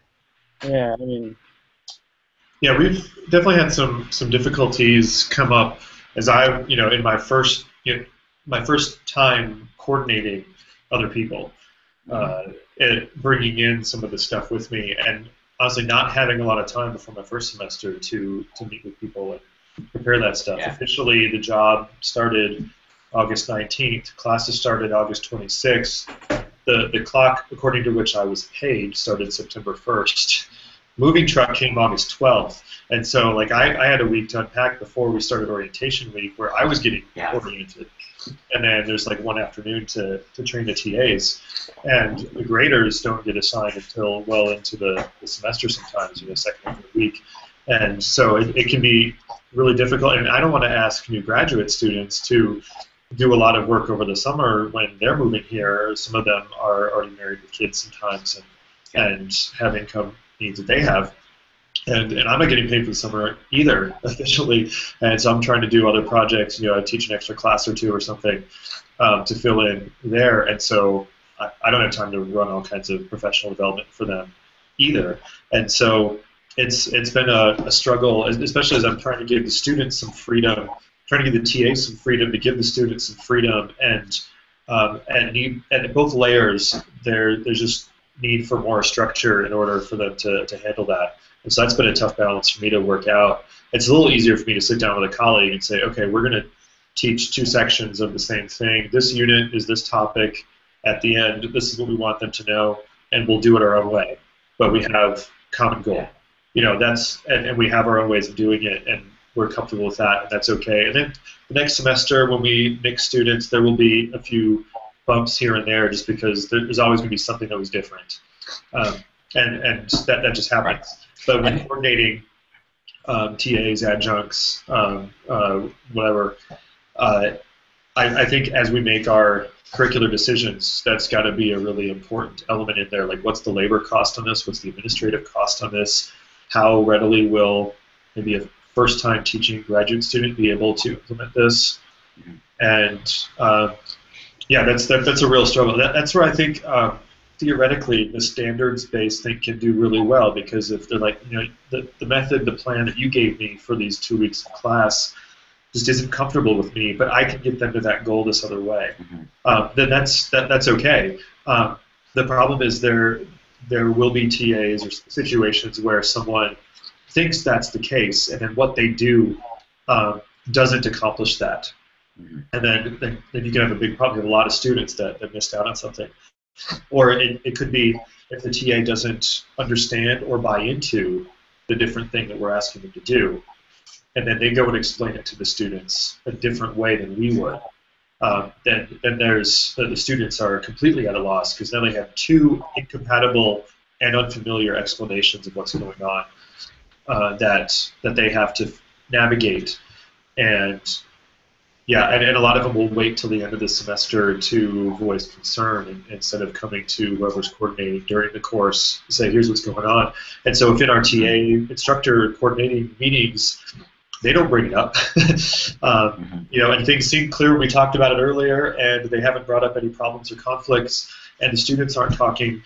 S3: I mean.
S1: Yeah, we've definitely had some difficulties come up as I, in my first time coordinating other people, bringing in some of the stuff with me, and honestly not having a lot of time before my first semester to meet with people and prepare that stuff.
S5: Yeah.
S1: Officially, the job started August 19th. Classes started August 26th. The clock, according to which I was paid, started September 1st. Moving truck came August 12th, and so I had a week to unpack before we started orientation week, where I was getting oriented, and then there's one afternoon to train the TAs, and the graders don't get assigned until well into the semester sometimes, second or third week, and so it can be really difficult, and I don't want to ask new graduate students to do a lot of work over the summer when they're moving here. Some of them are already married with kids sometimes, and have income needs that they have, and I'm not getting paid for the summer either officially, and so I'm trying to do other projects. I teach an extra class or two or something to fill in there, and so I don't have time to run all kinds of professional development for them either, and so it's been a struggle, especially as I'm trying to give the students some freedom, trying to give the TAs some freedom, to give the students some freedom, and at both layers there's just need for more structure in order for them to handle that. And so that's been a tough balance for me to work out. It's a little easier for me to sit down with a colleague and say, okay, we're going to teach 2 sections of the same thing. This unit is this topic. At the end, this is what we want them to know, and we'll do it our own way. But we have common goal. And we have our own ways of doing it, and we're comfortable with that, and that's okay. And then the next semester, when we mix students, there will be a few bumps here and there, just because there's always going to be something that was different, and that just happens. Right. But when coordinating TAs, adjuncts, whatever, I think as we make our curricular decisions, that's got to be a really important element in there. What's the labor cost on this? What's the administrative cost on this? How readily will maybe a first-time teaching graduate student be able to implement this? And yeah, that's a real struggle. That's where I think theoretically the standards-based thing can do really well, because if they're the method, the plan that you gave me for these 2 weeks of class just isn't comfortable with me, but I can get them to that goal this other way, then that's okay. The problem is there will be TAs or situations where someone thinks that's the case, and then what they do doesn't accomplish that. And then you can have a big problem. You have a lot of students that missed out on something. Or it could be if the TA doesn't understand or buy into the different thing that we're asking them to do, and then they go and explain it to the students a different way than we would, then the students are completely at a loss, because now they have 2 incompatible and unfamiliar explanations of what's going on that they have to navigate. And yeah, and a lot of them will wait till the end of the semester to voice concern, instead of coming to whoever's coordinating during the course to say, here's what's going on. And so if in our TA instructor coordinating meetings, they don't bring it up, and things seem clear when we talked about it earlier, and they haven't brought up any problems or conflicts, and the students aren't talking,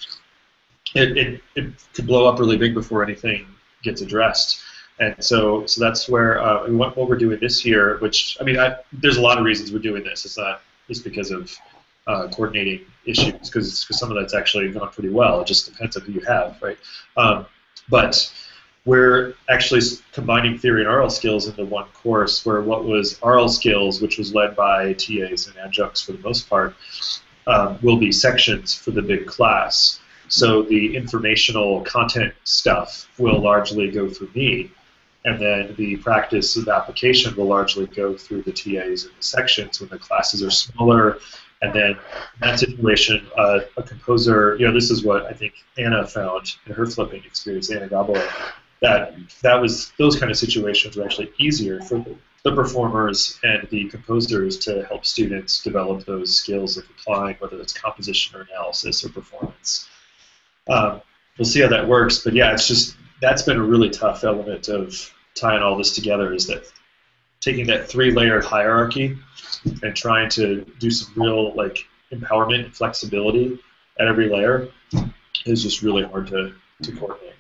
S1: it could blow up really big before anything gets addressed. And so that's where what we're doing this year, which, there's a lot of reasons we're doing this. It's not just because of coordinating issues, because some of that's actually gone pretty well. It just depends on who you have, right? But we're actually combining theory and oral skills into one course, where what was oral skills, which was led by TAs and adjuncts for the most part, will be sections for the big class. So the informational content stuff will largely go through me, and then the practice of application will largely go through the TAs in the sections when the classes are smaller. And then in that situation, a composer, this is what I think Anna found in her flipping experience, Anna Gabler, that those kind of situations were actually easier for the performers and the composers to help students develop those skills of applying, whether it's composition or analysis or performance. We'll see how that works, but yeah, that's been a really tough element of tying all this together, is that taking that 3-layered hierarchy and trying to do some real empowerment and flexibility at every layer is just really hard to coordinate.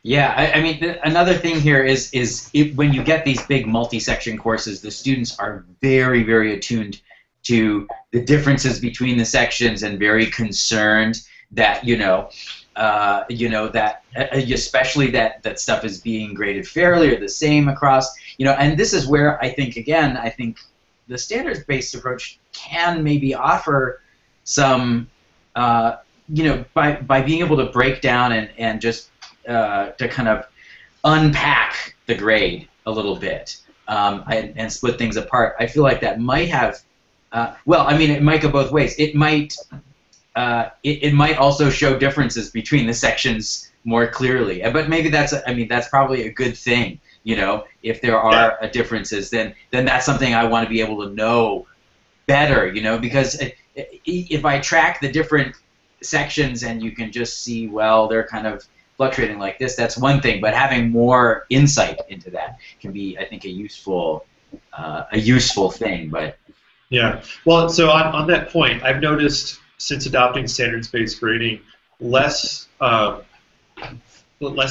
S5: Yeah, I mean, another thing here is when you get these big multi-section courses, the students are very, very attuned to the differences between the sections and very concerned that especially that stuff is being graded fairly or the same across, and this is where I think the standards-based approach can maybe offer some, by being able to break down and just to kind of unpack the grade a little bit and split things apart. I feel like that might have, it might go both ways. It might also show differences between the sections more clearly. But maybe that's probably a good thing. If there are differences, then that's something I want to be able to know better. Because if I track the different sections and you can just see, well, they're kind of fluctuating like this, that's one thing. But having more insight into that can be, I think, a useful thing. But
S1: yeah, well, so on that point, I've noticed since adopting standards-based grading, less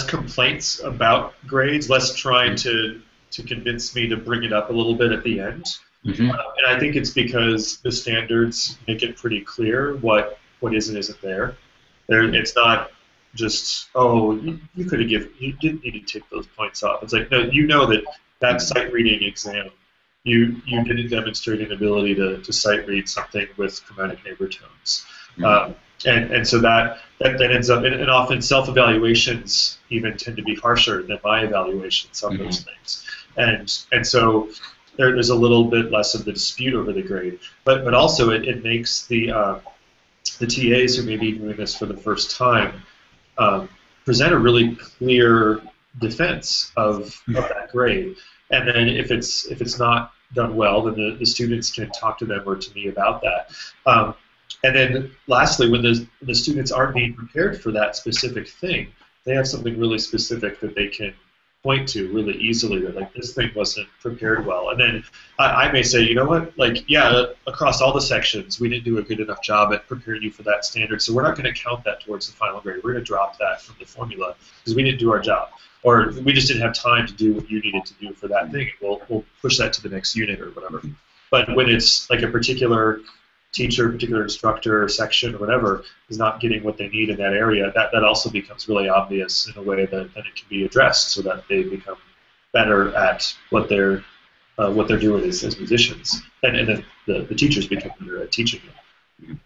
S1: complaints about grades, less trying to convince me to bring it up a little bit at the end.
S5: Mm-hmm.
S1: And I think it's because the standards make it pretty clear what is and isn't there. It's not just, you didn't need to take those points off. It's like, no, that sight reading exam, you didn't demonstrate an ability to sight read something with chromatic neighbor tones.
S5: Mm-hmm.
S1: And so that ends up, and often self-evaluations even tend to be harsher than my evaluations on
S5: Mm-hmm.
S1: those things. And so there's a little bit less of the dispute over the grade. But also it makes the TAs who may be doing this for the first time present a really clear defense of that grade. And then if it's not done well, then the students can talk to them or to me about that. And then lastly, when the students aren't being prepared for that specific thing, they have something really specific that they can point to really easily, that this thing wasn't prepared well. And then I may say, you know what, across all the sections, we didn't do a good enough job at preparing you for that standard, so we're not going to count that towards the final grade. We're going to drop that from the formula because we didn't do our job. Or we just didn't have time to do what you needed to do for that thing. We'll push that to the next unit or whatever. But when it's like a particular teacher, particular instructor, section, or whatever is not getting what they need in that area, that also becomes really obvious in a way that then it can be addressed so that they become better at what they're doing as musicians, and then the teachers become better at teaching them.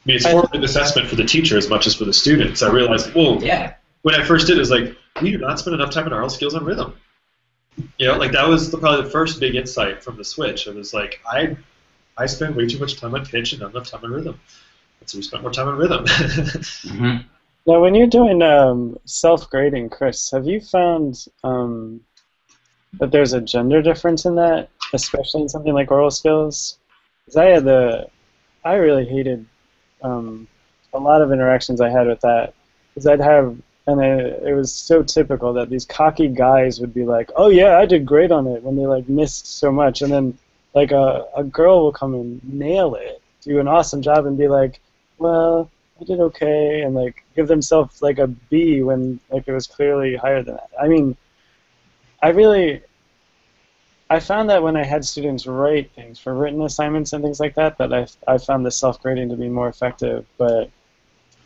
S1: I mean, it's formative assessment for the teacher as much as for the students. I realized, when I first did it, was like, we do not spend enough time in oral skills on rhythm. That was probably the first big insight from the switch. It was like, I spend way too much time on pitch and not enough time on rhythm. So we spent more time on rhythm.
S5: Mm-hmm.
S3: Now, when you're doing self-grading, Chris, have you found that there's a gender difference in that, especially in something like oral skills? Because I really hated a lot of interactions I had with that, because I'd have, and it was so typical that these cocky guys would be like, oh yeah, I did great on it, when they missed so much, and then a girl will come and nail it, do an awesome job, and be like, well, I did okay, and give themselves a B when it was clearly higher than that. I mean, I found that when I had students write things for written assignments and things like that, I found the self-grading to be more effective. But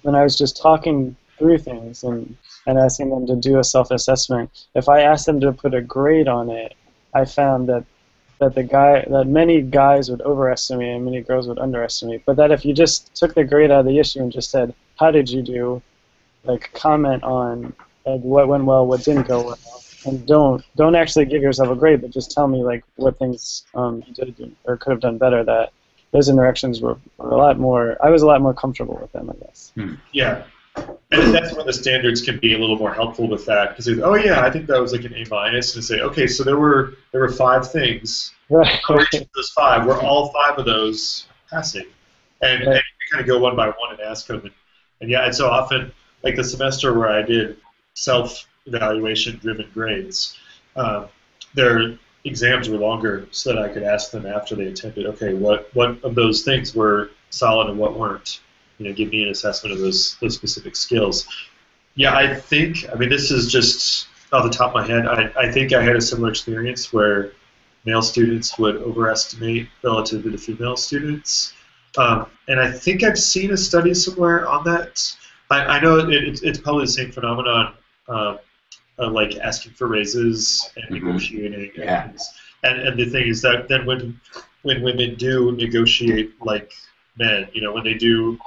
S3: when I was just talking through things and asking them to do a self-assessment, if I asked them to put a grade on it, I found that that many guys would overestimate and many girls would underestimate, but that if you just took the grade out of the issue and just said, how did you do, like comment on what went well, what didn't go well, and don't actually give yourself a grade, but just tell me like what things you did or could have done better. That those interactions were a lot more. I was a lot more comfortable with them, I guess.
S1: Yeah. And that's when the standards can be a little more helpful with that, because oh yeah, I think that was like an A-, and say, okay, so there were 5 things.
S3: Right.
S1: For each of those 5, were all 5 of those passing? And you kind of go one by one and ask them. And yeah, and so often, like the semester where I did self-evaluation driven grades, their exams were longer so that I could ask them after they attended, okay, what of those things were solid and what weren't? Give me an assessment of those specific skills. Yeah, I mean, this is just off the top of my head. I think I had a similar experience where male students would overestimate relative to the female students. And I think I've seen a study somewhere on that. I know it's probably the same phenomenon, like asking for raises and negotiating.
S5: Yeah.
S1: And the thing is that then when women do negotiate like men, when they do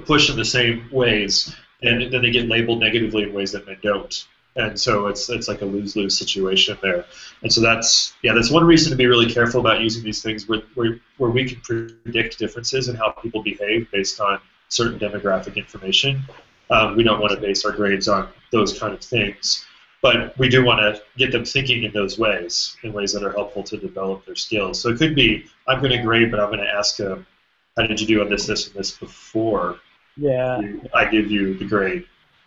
S1: push in the same ways, and then they get labeled negatively in ways that men don't, and so it's like a lose-lose situation there. And so that's one reason to be really careful about using these things where we can predict differences in how people behave based on certain demographic information. We don't want to base our grades on those kind of things, but we do want to get them thinking in those ways, in ways that are helpful to develop their skills. So it could be, I'm going to grade, but I'm going to ask them, how did you do on this, this, and this before I give you the grade?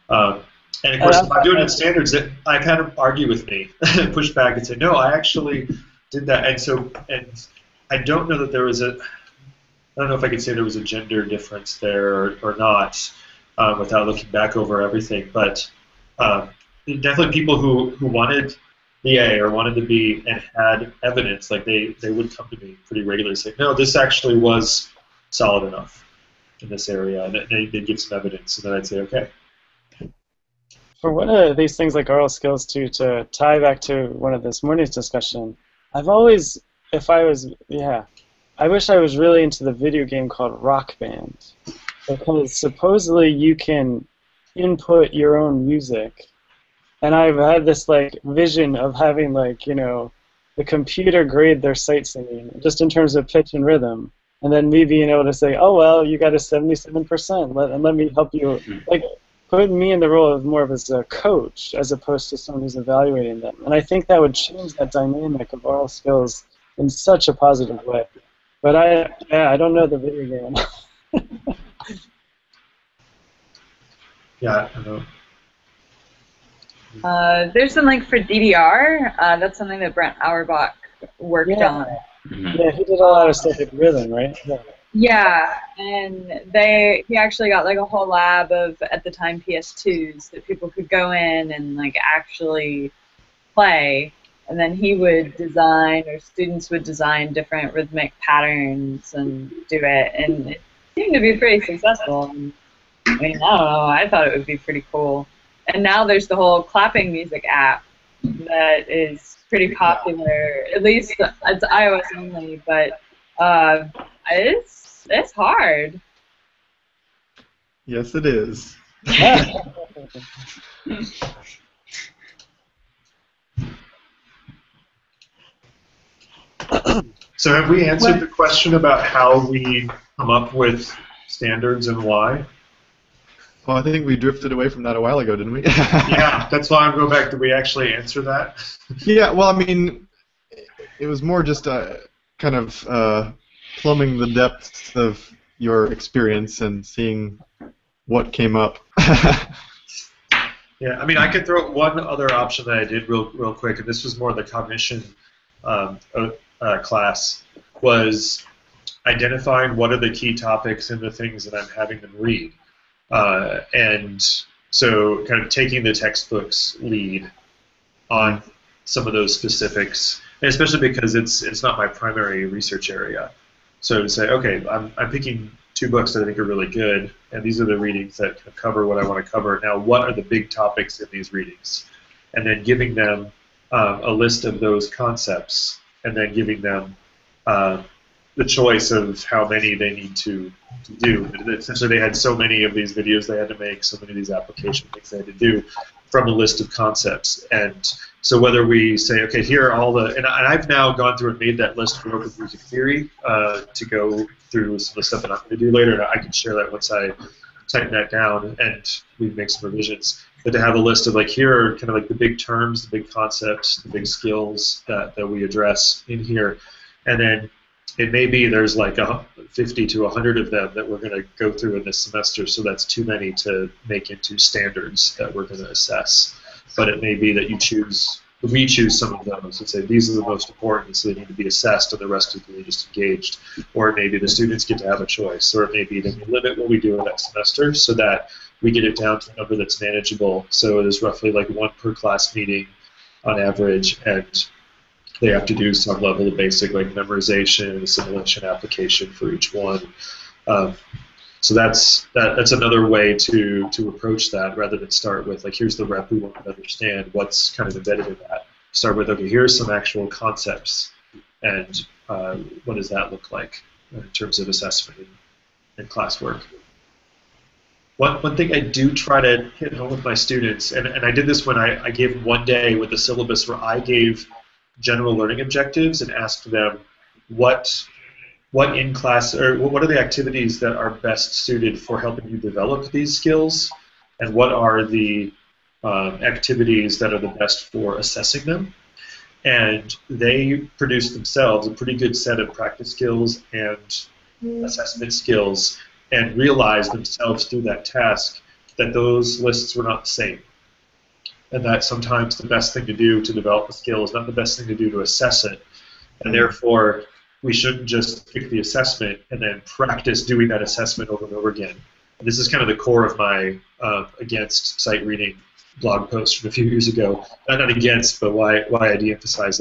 S1: And of course, if I'm doing it in standards, I've had them argue with me, push back and say, no, I actually did that. And I don't know that there was I don't know if I could say there was a gender difference there or not, without looking back over everything. But definitely people who wanted the A or wanted the B and had evidence, like they would come to me pretty regularly saying, no, this actually was solid enough in this area, and they'd give some evidence, and then I'd say, okay.
S3: For one of these things like oral skills, too, to tie back to one of this morning's discussion, I've always, I wish I was really into the video game called Rock Band, because supposedly you can input your own music, and I've had this like vision of having the computer grade their sight singing just in terms of pitch and rhythm. And then me being able to say, oh, well, you got a 77%, and let me help you. Like, put me in the role of more of as a coach as opposed to someone who's evaluating them. And I think that would change that dynamic of oral skills in such a positive way. But I don't know the video game.
S1: Yeah, I know.
S6: There's a link for DDR. That's something that Brent Auerbach worked on.
S3: Yeah, he did a lot of stuff with rhythm, right?
S6: Yeah, and he actually got like a whole lab of, at the time, PS2s that people could go in and like actually play, and then he would design, or students would design different rhythmic patterns and do it, and it seemed to be pretty successful. And, I mean, I don't know, I thought it would be pretty cool. And now there's the whole clapping music app that is pretty popular. At least it's iOS only, but it's hard.
S8: Yes, it is.
S1: So have we answered the question about how we come up with standards and why?
S8: Well, I think we drifted away from that a while ago, didn't we?
S1: Yeah, that's why I'm going back. Did we actually answer that?
S8: Yeah, well, I mean, it was more just kind of plumbing the depths of your experience and seeing what came up.
S1: Yeah, I mean, I could throw one other option that I did real quick, and this was more the cognition class, was identifying what are the key topics in the things that I'm having them read. And so kind of taking the textbook's lead on some of those specifics, and especially because it's not my primary research area. So to say, okay, I'm picking 2 books that I think are really good, and these are the readings that cover what I want to cover. Now, what are the big topics in these readings? And then giving them a list of those concepts and then giving them the choice of how many they need to do. Essentially, they had so many of these videos they had to make, so many of these application things they had to do from a list of concepts. And so whether we say, okay, here are all the, and I've now gone through and made that list for Open Music Theory to go through some of the stuff that I'm going to do later, and I can share that once I type that down and we make some revisions. But to have a list of like, here are kind of like the big terms, the big concepts, the big skills that we address in here, and then it may be there's like 50 to 100 of them that we're going to go through in this semester, so that's too many to make into standards that we're going to assess. But it may be that we choose some of those and say these are the most important, so they need to be assessed, and the rest of them are just engaged. Or it may be the students get to have a choice, or it may be that we limit what we do in that semester so that we get it down to a number that's manageable. So it is roughly like 1 per class meeting on average, and they have to do some level of basic like memorization, assimilation, application for each one. So that's another way to approach that, rather than start with like, here's the rep we want to understand what's kind of embedded in that. Start with, okay, here's some actual concepts, and what does that look like in terms of assessment and classwork. One thing I do try to hit home with my students, and I did this when I gave one day with the syllabus where I gave general learning objectives and asked them what in class, or what are the activities that are best suited for helping you develop these skills, and what are the activities that are the best for assessing them. And they produced themselves a pretty good set of practice skills and assessment skills, and realized themselves through that task that those lists were not the same. And that sometimes the best thing to do to develop a skill is not the best thing to do to assess it. And therefore, we shouldn't just pick the assessment and then practice doing that assessment over and over again. And this is kind of the core of my against sight reading blog post from a few years ago. Not against, but why I de-emphasize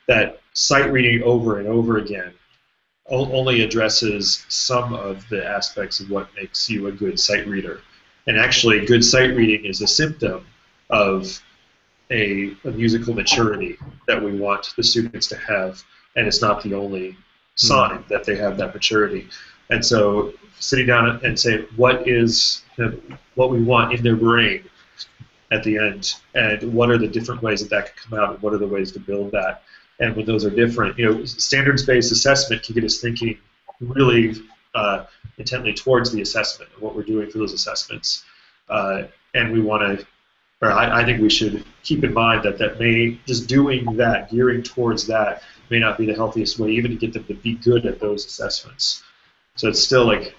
S1: that sight reading over and over again only addresses some of the aspects of what makes you a good sight reader. And actually, good sight reading is a symptom of a musical maturity that we want the students to have, and it's not the only sign that they have that maturity. And so sitting down and saying what is what we want in their brain at the end, and what are the different ways that can come out, and what are the ways to build that. And when those are different, standards-based assessment can get us thinking really intently towards the assessment and what we're doing for those assessments. And we want to, or I think we should keep in mind that just doing that, gearing towards that, may not be the healthiest way even to get them to be good at those assessments. So it's still like,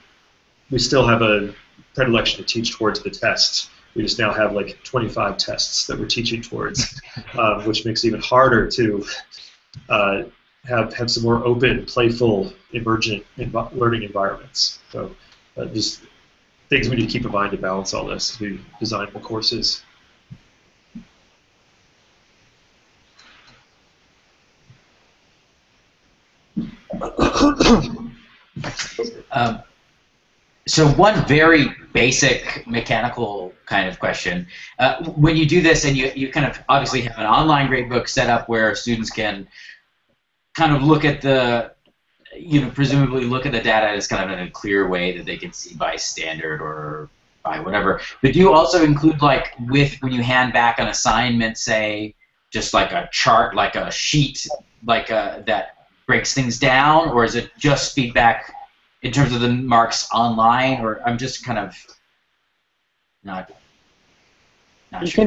S1: we still have a predilection to teach towards the tests. We just now have like 25 tests that we're teaching towards, which makes it even harder to have some more open, playful, emergent learning environments. So just things we need to keep in mind to balance all this as we design the courses.
S5: So one very basic mechanical kind of question. When you do this, and you kind of obviously have an online gradebook set up where students can kind of look at the, presumably look at the data as kind of in a clear way that they can see by standard or by whatever. But do you also include, like, when you hand back an assignment, say, just like a chart, like a sheet, like that breaks things down, or is it just feedback in terms of the marks online? Or I'm just kind of not sure.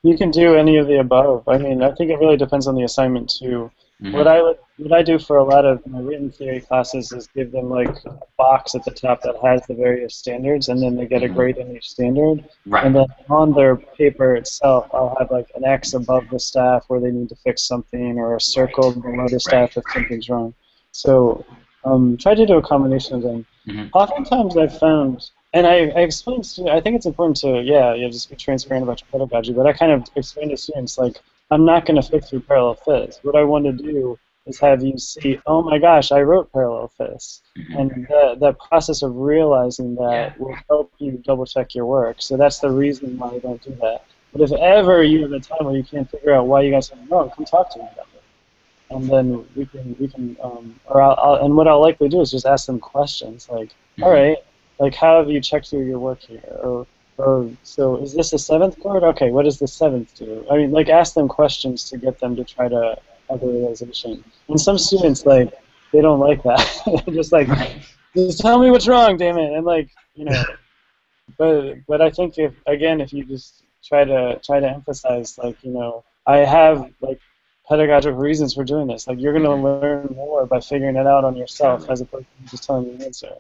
S3: You can do any of the above. I mean, I think it really depends on the assignment too. Mm-hmm. What I do for a lot of my written theory classes is give them like a box at the top that has the various standards, and then they get a grade in each standard.
S5: Right.
S3: And then on their paper itself, I'll have like an X above the staff where they need to fix something, or a circle below the staff if something's wrong. So try to do a combination of them. Mm-hmm. Oftentimes I've found, and I explain to students, I think it's important to, just be transparent about your pedagogy, but I kind of explain to students, like, I'm not going to fix through parallel phys. What I want to do is have you see, oh my gosh, I wrote parallel phys. And that process of realizing that will help you double check your work. So that's the reason why I don't do that. But if ever you have a time where you can't figure out why you got something wrong, come talk to me about it. And then and what I'll likely do is just ask them questions like, all right, like how have you checked through your work here? Or so is this a 7th chord? Okay, what does the 7th do? I mean, like ask them questions to get them to try to have a realization. And some students, like, they don't like that. They're just like, just tell me what's wrong, damn it. And like, you know, but I think if you just try to emphasize, like, you know, I have like pedagogical reasons for doing this. Like, you're going to learn more by figuring it out on yourself as opposed to just telling me the answer.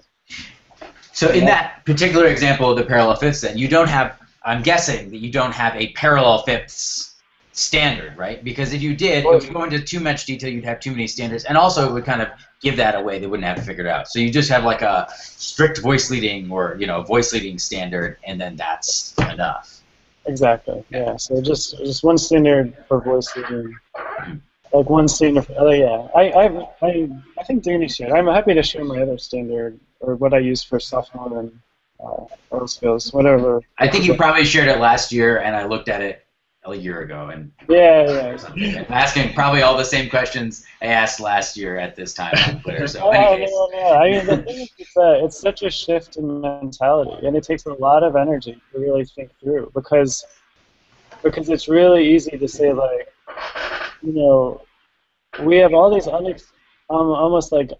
S5: So in that particular example of the parallel fifths, then you don't have, I'm guessing that you don't have a parallel fifths standard, right? Because if you did, it would go into too much detail, you'd have too many standards, and also it would kind of give that away. They wouldn't have it figured out. So you just have like a strict voice leading or, you know, voice leading standard, and then that's enough.
S3: Exactly. Yeah. So just one standard for voice leading, like one standard for. Yeah. I think Danny should. I'm happy to share my other standard or what I use for sophomore and oral skills, whatever.
S5: I think you probably shared it last year, and I looked at it a year ago, and
S3: yeah.
S5: I'm asking probably all the same questions I asked last year at this time on Twitter. So,
S3: no. I mean, the thing is, it's such a shift in mentality, and it takes a lot of energy to really think through because it's really easy to say, like, you know, we have all these almost like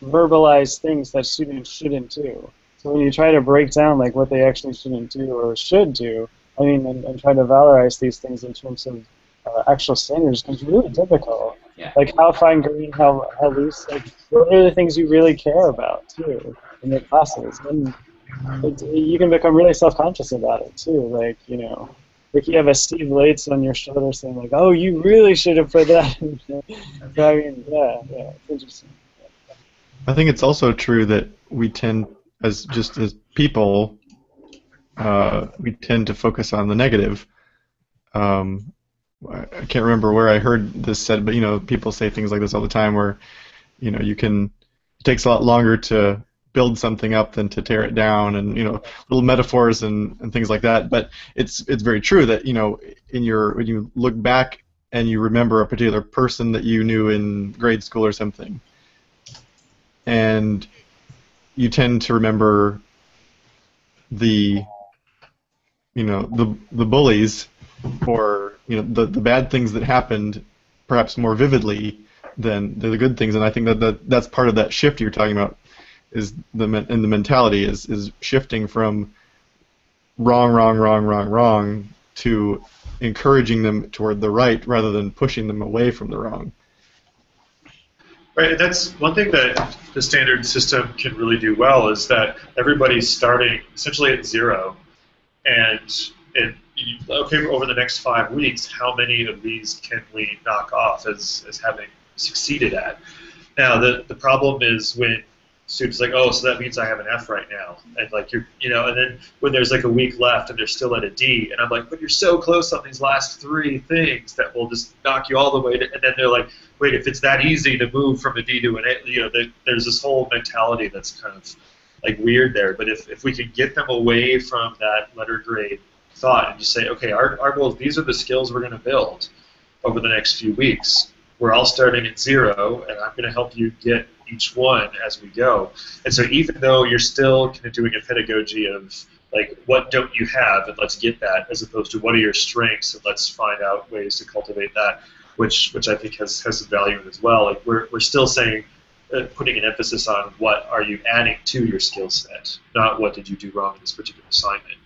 S3: unverbalized things that students shouldn't do. So when you try to break down like what they actually shouldn't do or should do, I mean, and try to valorize these things in terms of actual standards becomes really difficult.
S5: Yeah.
S3: Like how fine-grained, how loose, like what are the things you really care about too in your classes? And you can become really self-conscious about it too. Like, you know, like you have a Steve Lates on your shoulder saying like, "Oh, you really should have put that." So I mean, yeah, it's interesting.
S8: I think it's also true that we tend, as people, we tend to focus on the negative. I can't remember where I heard this said, but you know, people say things like this all the time, where you know, it takes a lot longer to build something up than to tear it down, and you know, little metaphors and things like that. But it's very true that, you know, when you look back and you remember a particular person that you knew in grade school or something, and you tend to remember the bullies, or you know, the bad things that happened perhaps more vividly than the good things. And I think that's part of that shift you're talking about, is the mentality is shifting from wrong to encouraging them toward the right rather than pushing them away from the wrong.
S1: Right, and that's one thing that the standard system can really do well, is that everybody's starting essentially at zero, and okay, over the next 5 weeks, how many of these can we knock off as having succeeded at? Now, the problem is when students like, oh, so that means I have an F right now, and like and then when there's like a week left and they're still at a D, and I'm like, but you're so close on these last 3 things that will just knock you all the way to, and then they're like, wait, if it's that easy to move from a D to an A, there's this whole mentality that's kind of like weird there. But if we could get them away from that letter grade thought and just say, okay, our goals, these are the skills we're going to build over the next few weeks. We're all starting at 0, and I'm going to help you get each one as we go. And so even though you're still kind of doing a pedagogy of like, what don't you have, and let's get that, as opposed to what are your strengths, and let's find out ways to cultivate that, which I think has some value in it as well. Like we're still saying, putting an emphasis on what are you adding to your skill set, not what did you do wrong in this particular assignment.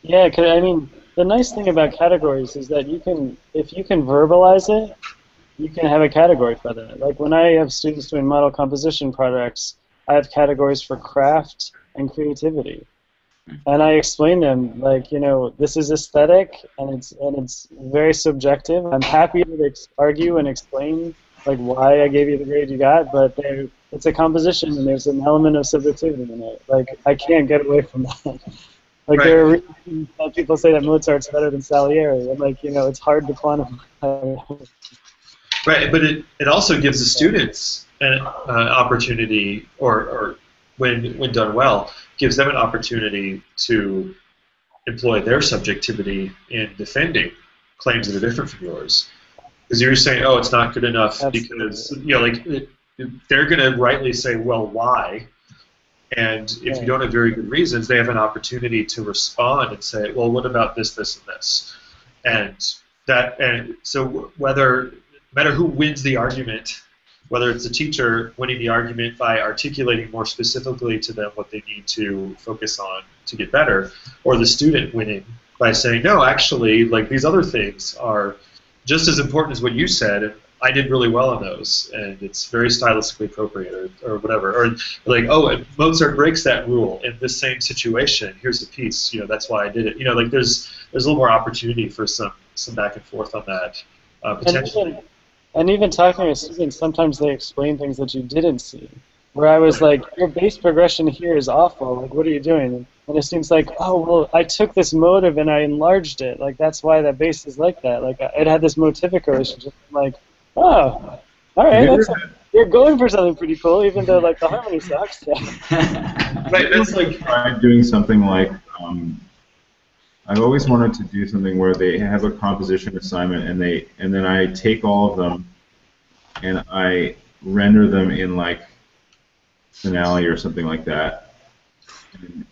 S3: Yeah, cause, I mean, the nice thing about categories is that if you can verbalize it, you can have a category for that. Like when I have students doing model composition projects, I have categories for craft and creativity. And I explain them, like, you know, this is aesthetic and it's very subjective. I'm happy to argue and explain like why I gave you the grade you got, but it's a composition and there's an element of subjectivity in it. Like, I can't get away from that. Like, right. There are reasons that people say that Mozart's better than Salieri, and like, you know, it's hard to quantify.
S1: Right, but it also gives the students an opportunity, or when done well, gives them an opportunity to employ their subjectivity in defending claims that are different from yours. Because you're saying, oh, it's not good enough because, they're going to rightly say, well, why? And if you don't have very good reasons, they have an opportunity to respond and say, well, what about this, this, and this? And so no matter who wins the argument, whether it's the teacher winning the argument by articulating more specifically to them what they need to focus on to get better, or the student winning by saying, no, actually, like these other things are just as important as what you said, and I did really well on those, and it's very stylistically appropriate, or whatever. Or like, oh, Mozart breaks that rule in this same situation. Here's the piece. That's why I did it. Like there's a little more opportunity for some back and forth on that potentially.
S3: And even talking with students, sometimes they explain things that you didn't see. Where I was like, your bass progression here is awful. Like, what are you doing? And the student's like, oh, well, I took this motive and I enlarged it. Like, that's why that bass is like that. Like, it had this motivic relationship. I'm like, oh, all right, you're going for something pretty cool, even though like the harmony sucks.
S2: Right, that's like tried doing something like I've always wanted to do something where they have a composition assignment and then I take all of them and I render them in like Finale or something like that,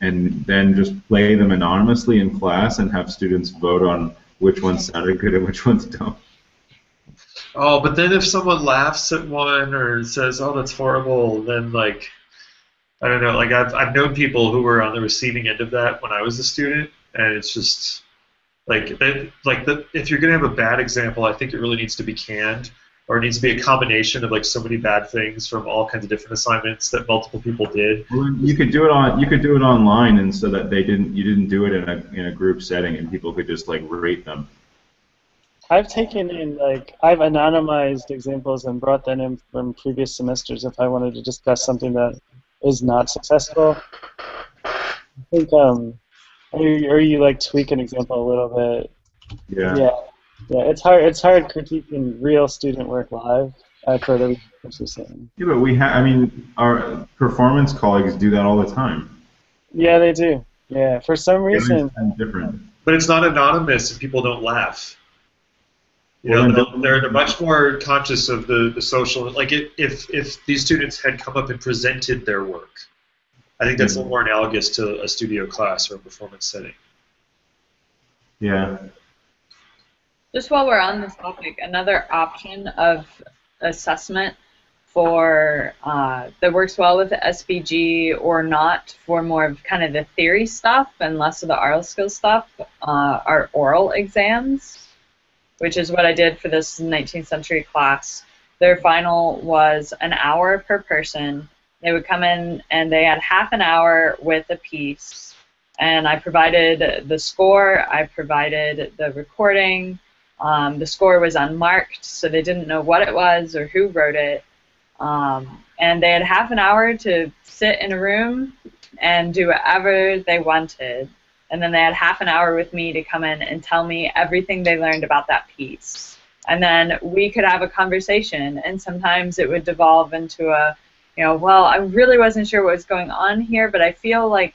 S2: and then just play them anonymously in class and have students vote on which ones sounded good and which ones don't.
S1: Oh, but then if someone laughs at one or says, "Oh, that's horrible," then like, I don't know. Like I've known people who were on the receiving end of that when I was a student, and it's just if you're gonna have a bad example, I think it really needs to be canned, or it needs to be a combination of like so many bad things from all kinds of different assignments that multiple people did.
S2: Well, you could do it online, and so that you didn't do it in a group setting, and people could just like rate them.
S3: I've taken in, I've anonymized examples and brought them in from previous semesters if I wanted to discuss something that is not successful. I think, or you like tweak an example a little bit.
S2: Yeah.
S3: Yeah, it's hard critiquing real student work live. I've heard everything you're saying.
S2: Yeah, but our performance colleagues do that all the time.
S3: Yeah, they do. Yeah, for some reason.
S2: It's different.
S1: But it's not anonymous and people don't laugh. They're much more conscious of the social. Like if these students had come up and presented their work, I think that's a little more analogous to a studio class or a performance setting.
S2: Yeah.
S6: Just while we're on this topic, another option of assessment for that works well with the SVG or not for more of kind of the theory stuff and less of the oral skills stuff are oral exams, which is what I did for this 19th century class. Their final was an hour per person. They would come in and they had half an hour with a piece, and I provided the score, I provided the recording. The score was unmarked, so they didn't know what it was or who wrote it. And they had half an hour to sit in a room and do whatever they wanted. And then they had half an hour with me to come in and tell me everything they learned about that piece. And then we could have a conversation, and sometimes it would devolve into well, I really wasn't sure what was going on here, but I feel like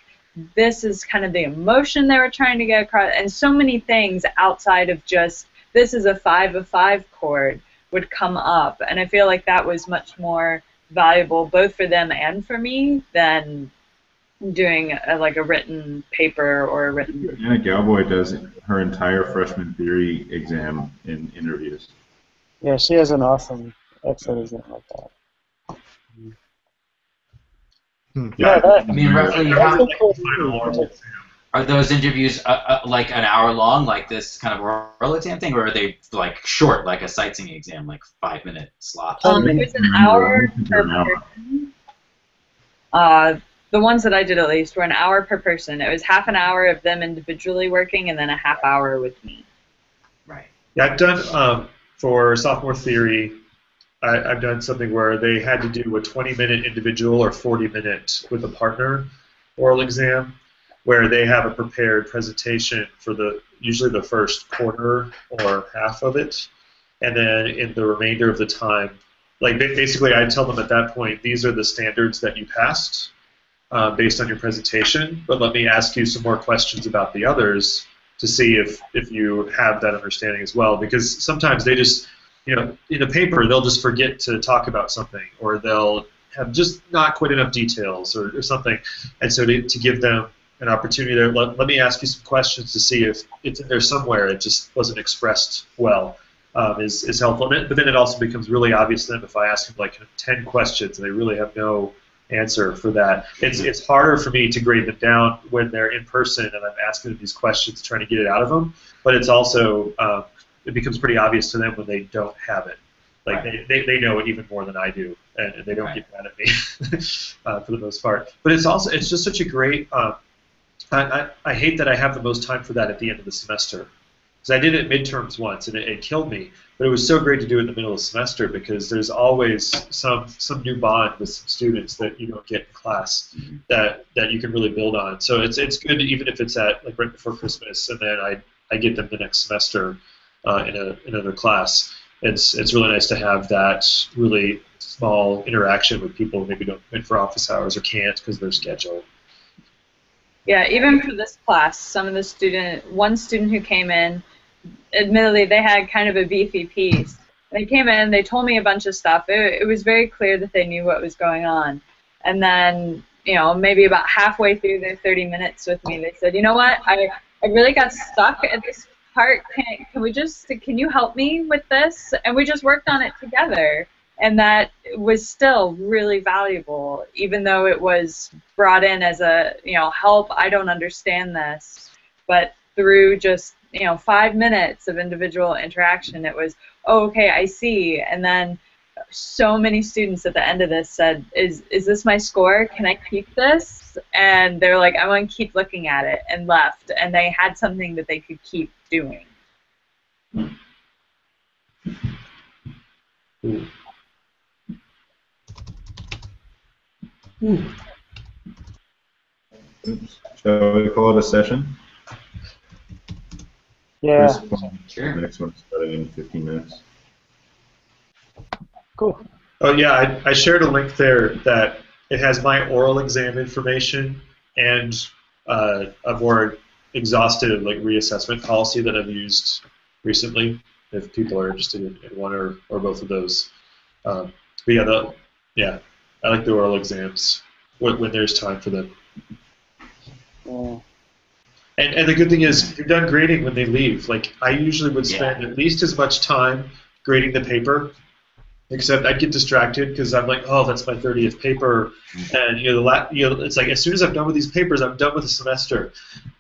S6: this is kind of the emotion they were trying to get across, and so many things outside of just this is a 5/5 chord would come up, and I feel like that was much more valuable both for them and for me than doing a written paper or a written.
S2: Anna Galboy does her entire freshman theory exam in interviews.
S3: Yeah, she has an awesome excellent exam like that.
S2: Yeah,
S5: I mean, roughly how are those interviews like an hour long, like this kind of oral exam thing, or are they like short, like a sightseeing exam, like 5-minute slots?
S6: It was an hour per person. The ones that I did at least were an hour per person. It was half an hour of them individually working, and then a half hour with me.
S5: Right.
S1: Yeah, I've done for sophomore theory. I've done something where they had to do a 20-minute individual or 40-minute with a partner oral exam, where they have a prepared presentation for usually the first quarter or half of it, and then in the remainder of the time, like basically I tell them at that point, these are the standards that you passed. based on your presentation, but let me ask you some more questions about the others to see if you have that understanding as well. Because sometimes they just, in a paper, they'll just forget to talk about something, or they'll have just not quite enough details or something. And so to give them an opportunity to let me ask you some questions to see if it's in there somewhere, it just wasn't expressed well, is helpful. But then it also becomes really obvious to them if I ask them like 10 questions and they really have no answer for that. It's harder for me to grade them down when they're in person and I'm asking them these questions, trying to get it out of them. But it's also it becomes pretty obvious to them when they don't have it. Like they know it even more than I do, and they don't get mad at me for the most part. But it's just such a great. I hate that I have the most time for that at the end of the semester, because I did it midterms once and it killed me. But it was so great to do it in the middle of the semester because there's always some new bond with some students that you don't get in class that you can really build on. So it's good even if it's at like right before Christmas and then I get them the next semester in another class. It's really nice to have that really small interaction with people who maybe don't come in for office hours or can't because of their schedule.
S6: Yeah, even for this class, one student who came in, admittedly, they had kind of a beefy piece. They came in, they told me a bunch of stuff. It was very clear that they knew what was going on. And then, maybe about halfway through their 30 minutes with me, they said, you know what, I really got stuck at this part. Can you help me with this? And we just worked on it together. And that was still really valuable, even though it was brought in as a, help, I don't understand this. But through just, 5 minutes of individual interaction, it was, oh, okay, I see. And then so many students at the end of this said, is this my score? Can I keep this? And they're like, I want to keep looking at it, and left. And they had something that they could keep doing.
S2: Oops. Shall we call it a session?
S3: Yeah.
S2: Sure. The next one's starting in 15 minutes.
S3: Cool.
S1: Oh yeah, I shared a link there that it has my oral exam information and a more exhaustive reassessment policy that I've used recently. If people are interested in one or both of those, but yeah, I like the oral exams when there's time for them.
S3: Yeah.
S1: And the good thing is, you're done grading when they leave. Like, I usually would spend at least as much time grading the paper, except I'd get distracted because I'm like, oh, that's my 30th paper, and it's like as soon as I'm done with these papers, I'm done with the semester,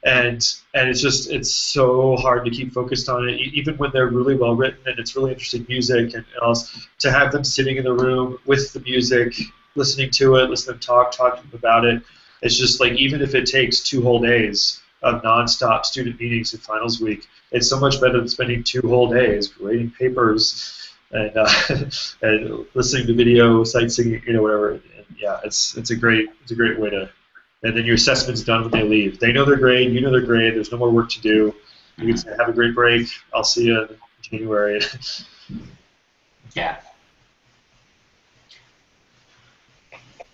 S1: and it's so hard to keep focused on it, even when they're really well written and it's really interesting music and else. To have them sitting in the room with the music, listening to it, listening to them talking about it. It's just like, even if it takes 2 whole days of nonstop student meetings in finals week, it's so much better than spending 2 whole days grading papers and listening to video, sightseeing, whatever. And yeah, it's a great way to. And then your assessment's done when they leave. They know their grade, you know their grade. There's no more work to do. You can say, have a great break. I'll see you in January.
S5: Yeah.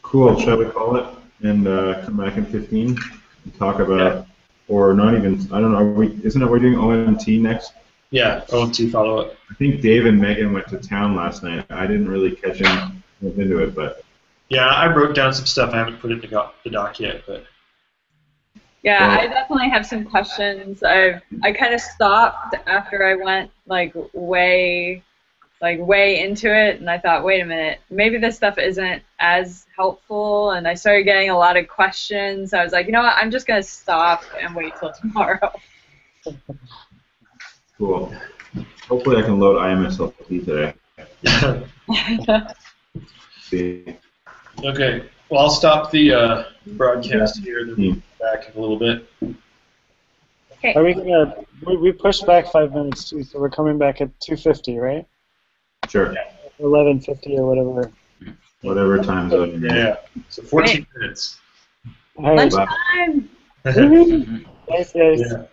S2: Cool. Shall we call it and come back in 15 and talk about, or not even, I don't know, isn't it we're doing OMT next?
S1: Yeah, OMT follow-up.
S2: I think Dave and Megan went to town last night. I didn't really catch into it, but.
S1: Yeah, I wrote down some stuff. I haven't put it in the doc yet, but.
S6: Yeah, I definitely have some questions. I kind of stopped after I went way into it, and I thought, wait a minute, maybe this stuff isn't as helpful, and I started getting a lot of questions. I was like, you know what, I'm just going to stop and wait till tomorrow.
S2: Cool. Hopefully I can load IMSLP today. See.
S1: Okay. Well, I'll stop the broadcast here, and then we'll be back in a little bit.
S6: Okay.
S3: Are we gonna? We pushed back 5 minutes too, so we're coming back at 2:50, right?
S2: Sure.
S3: 11:50 or whatever.
S2: Whatever time zone.
S1: Yeah. So 14 minutes.
S3: All right.
S6: Lunchtime!
S3: Thanks, guys.
S1: Yeah.